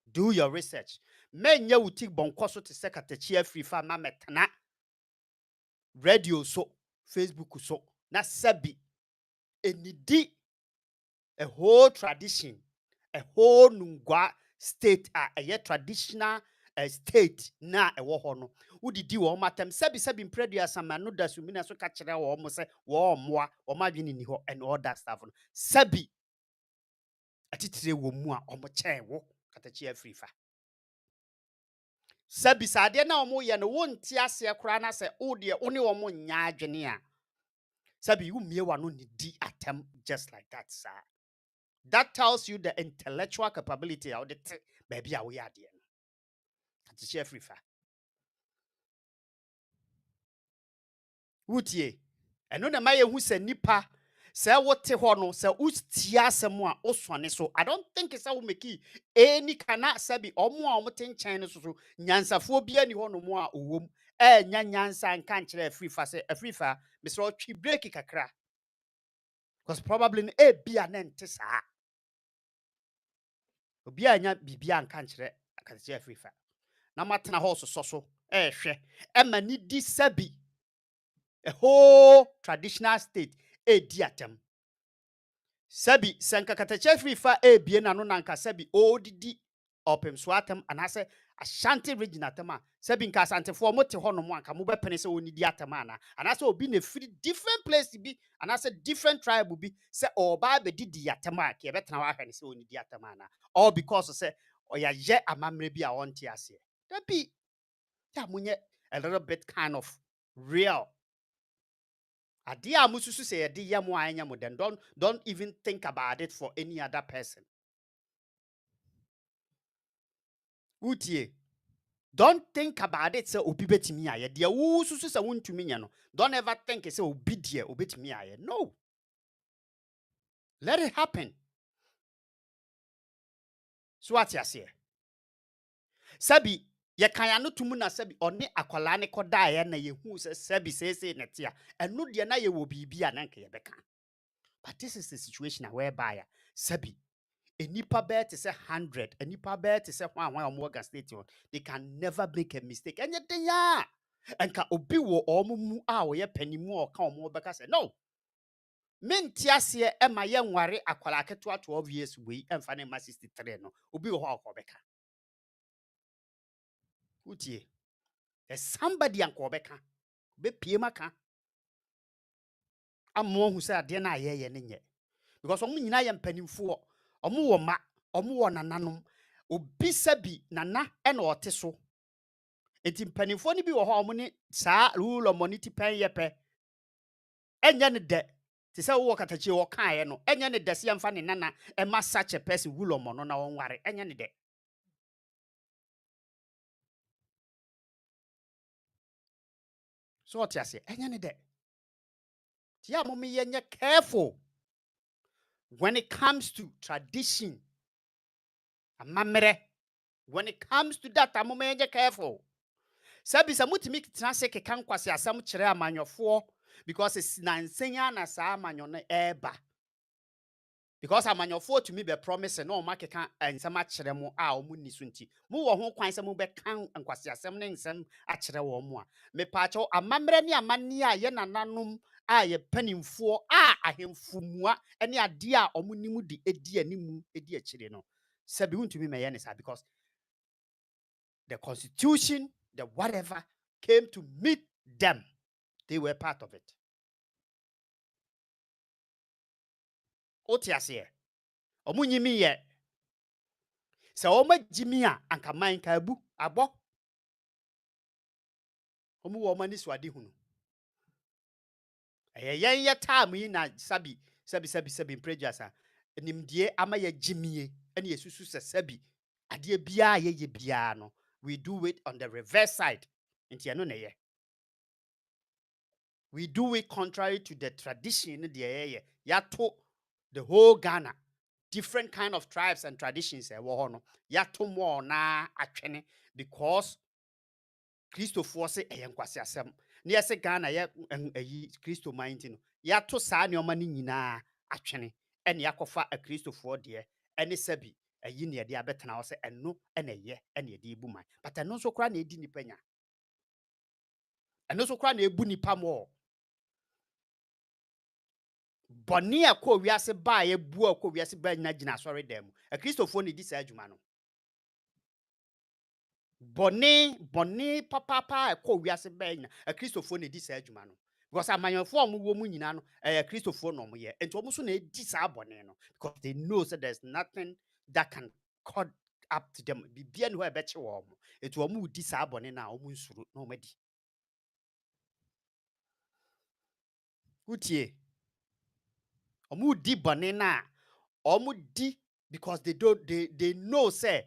B: Do your research. Men ya wuti bonkoso to sekatachi free fa ma metana radio so Facebook so na sabi enidi a whole tradition, a whole nungwa state a traditional state na e wo ho no udidi wo matem sabi impredua sama no da sumina so ka kire wo mo se wo moa wo madwene ni ho and all that stuff no sabi atitire wo mu a omo chen wo katachi afrifa sabi sade na omo ye no wonti ase kura na se o de one omo nya adwene a sabi you mie wa no ni di atem just like that sir. That tells you the intellectual capability of the baby we are there. That's the free fire. Would and no maye who say nipa say what te hono say ustia semwa oswane so I don't think it's how make any cannot sabi omo omoten China so nyansafo bia ni hono mo a owom nyansa nka nkire free fire say free fire Mr. Twi break kakra because probably bia na nte saa obi anya bibia nka nkire akase free fire na matena horse so hwe ema ni di sabi a whole traditional state di atem sabi sanka katache free fa bie na no nanka sabi odidi opem so atem anase Ashanti region atema sabi nka asantefo mote ho no mo anka mo bepene se onidi atema ana anase obi na free different place bi anase different tribe bi se oba be didi atema ke betena wa hwene se onidi atema ana all because se oya ye amamre bi a wonte ase that be ya munye a little bit kind of real adia mususu say yedi yamo anya mo then don't even think about it for any other person. Utie don't think about it say obi betimi aye de wo susu say wontumi nya no don't ever think say obi de obetimi aye no let it happen. So what you say sabi ye kan ya no tumu na sabi oni akwala ne koda ye na ye hu say sabi say netia enu de na ye wo bibia na nka ye beka But this is the situation whereby sabi enipa bear to say 100, enipa bear to say one Morgan State, they can never make a mistake. And yet they are. And ka obi wo omumu a wo ye panimu o ka omo beka say no. Mentiase e ma ye nware akwala keto 12 years we emfa ne ma 63 no. Obi wo ho akobeka. Utie. There's somebody ankobeka. Be pie maka. Amo hu say ade na ye ne nye. Because omu nyina ye mpanimfo. Omu wo ma, omu wo nananom. Obi sabi nana e na ote so. Enti mpanimfo ni bi wo ho omu ni saa rule of money pen yepe. Enya ne de. Ti say wo katachi wo kan ye no. Enya ne de se yemfa ne nana e ma such a person rule of money na wonware. Enya ne de. So what you say? Enya ne de. Ti ya momi yenye careful when it comes to tradition. Amamere. When it comes to that, I'm yenye careful. Sabi sa mutimi kitena se ke kan kwase asam kire amanyofo because it's nansenya na sa amanyo no eba. Because amanyofo to me be promise no ma keka ensam akire mu a omu nisu nti. Mu wo ho kwan se mu be kan nkwase asam ne nsam akire wo mu a. Me pa cho amamre ne amane a ye nananom a ye panimfo a ahemfumua ene ade a omu nimu di edi animu edi akire no. Sabi untumi me ye ne sa because the constitution, the whatever, came to meet them. They were part of it. Otiase. Omunyimi ye. Se oma jimia anka man ka abu abo. Omu wo mani swadi hunu. Yen ye time yi na sabi prejasa. Nimdie ama ye jimie ene yesusu se sabi. Ade bia ye bia no. We do it on the reverse side. Nti eno ne ye. We do it contrary to the tradition in the area. Yato the whole Ghana, different kind of tribes and traditions. Yato mo na atwene because Christo force eyankwase asem. Ne se Ghana ye Christo minding. Yato sa ne omani nyina atwene. Ene yakofa a Christo for de ene sabi ayi ne de abetena wo se eno ene ye ene de ebu man. But eno so kra na edi nipa nya. Eno so kra na ebu nipa mo. Boni akọ wiase ba ye bu akọ wiase ba nyina gina sori dem. A Christopher ni di sa adwuma no. Boni papa akọ wiase ba nyina. A Christopher ni di sa adwuma no. Because amanyanfo omo wo mu nyina no, Christopher no mo ye. Enti omo so na di sa boni no because they know that there's nothing that can cut up to them. Bibia no e be che wo omo. Enti omo di sa boni na omo nsuru na omo di. Utie. Omo di boni na omo di because they know say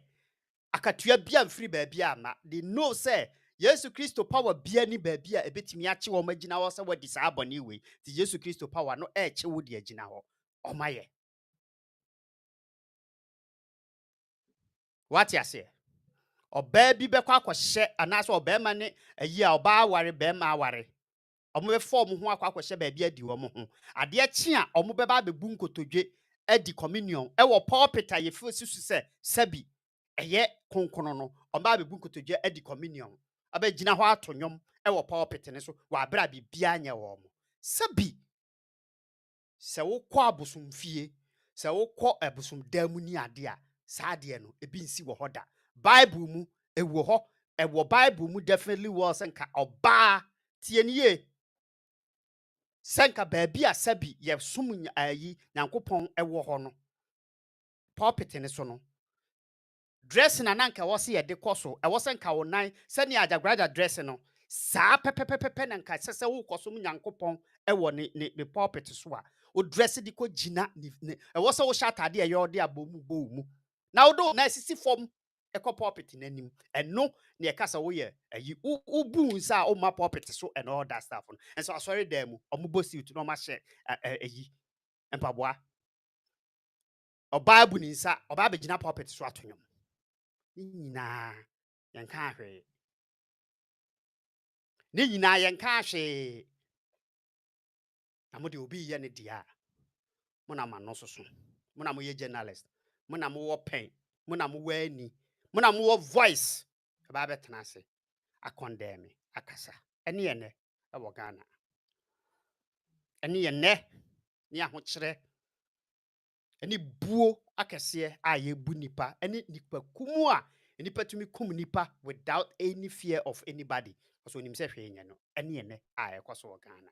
B: akatua bia mfiri baabia ama. They know say Yesu Kristo power bia ni baabia ebetimi ache wo magina wo say wadi sa abone we. Ti Yesu Kristo power no eche wo di agina ho. Omaye. What you say? Oba bi bekwa akwhye anaso oba ma ne ayi a oba aware be ma aware. Omo be form ho akwhye baabia di wo mo ho. Ade achi a omo be ba bebu nkotodwe edi communion e wo pulpit a ye fi susu se sabi eye konkono no oba bebu nkotodwe edi communion aba gina ho atonyom e wo pulpit ne so wa bra bibia anya wo mo sabi se wo kọ abosomfie se wo kọ abosom damu ni ade a sa ade no ebi nsi wo hoda bible mu ewo ho ewo bible mu definitely was nka oba tie niye senka baabi a sabi ye sum ayi nyankopon ewo ho no pulpit ne so no dressing na nanka wose ye de koso e wose nka wo nan sani ajagrada dressing no saa pepepepe nanka sese wo koso mu nyankopon ewo ne pulpit so a o dress di ko gina e wose wo shatade e yo de abomu bo mu na wo do na sisi form e ko pulpit nanim eno na e kasa wo ye ayi ubu nsa o ma pulpit so and all that stuff no and so sorry dem omubo suit no ma she ayi empaboa o bible ni nsa o ba begina pulpit so atonyom nyina yenka ahwe ne nyina yenka ahwe amode obi ye ne dia Mona no so so. Mona mo ye journalist. Mona mo wo pen. Mona mo wo ani. Mona mo wo voice. Ba betena ase. Akondem me. Akasa. Ene ye ne. E wo Ghana. Ene ye ne. Ni ahokyere. Ene buo akese a ye bu nipa. Ene nipa kumu a nipa tumi kum nipa without any fear of anybody. So nim se hwe nya no. Ene ye ne a ye kwaso wo Ghana.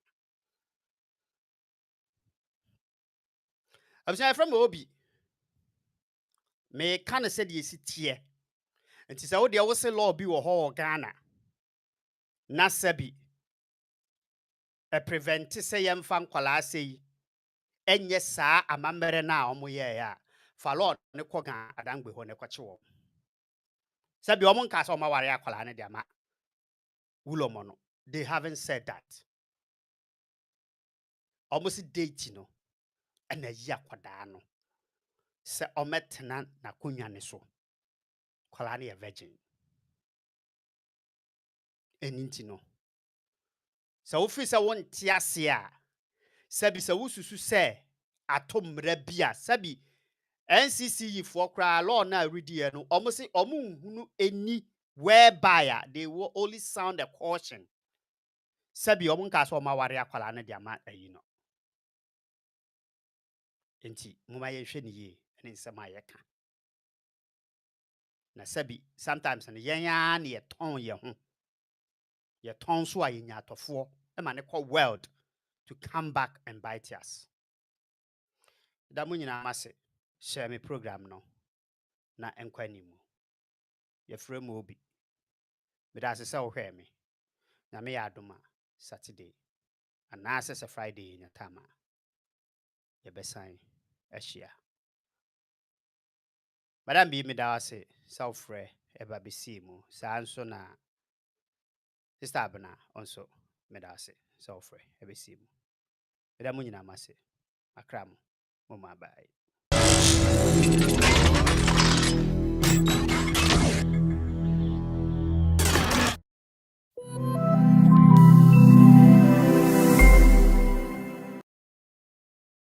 B: Abusua from obi. Me kan se de esi tie. Nti se wo de wo se law bi wo ho wo Ghana. Na sabi e prevent se yemfa nkwala sei enye saa amamere na omo ye ya. Fa law ne ko Ghana adangbe ho ne kwache wo. Sabi omo nka se omo ware akwala ne de ama. Wulomo no. They haven't said that. Almost date no. And a ya kwada no. Se ometena na kunya ne so. Kwala ne virgin. Eninti no. Se wo fi se won tiase a sabi se wo susu se atomra bia sabi NCC for cry law na ready no almost hunu any whereby they will only sound a caution sabi nka so ma ware akwala na dia ma ayi no enti muma ye hwe ne ye ne nsema ye ka na sabi sometimes ne yen ya ne ye ton ye ton so a ye nya atofo e ma ne call world to come back and bite us da mu nyina mase share me program no na enkwanimu ye frɛ mu obi me da se wo hwɛ me na me ya adoma Saturday and na se Friday nya tama ye besan ahia madam bi me da se self frɛ eba be see mu sa nso na sister abna onso me da se self frɛ ebe see mu me da mu nyina mase akram mo ma bai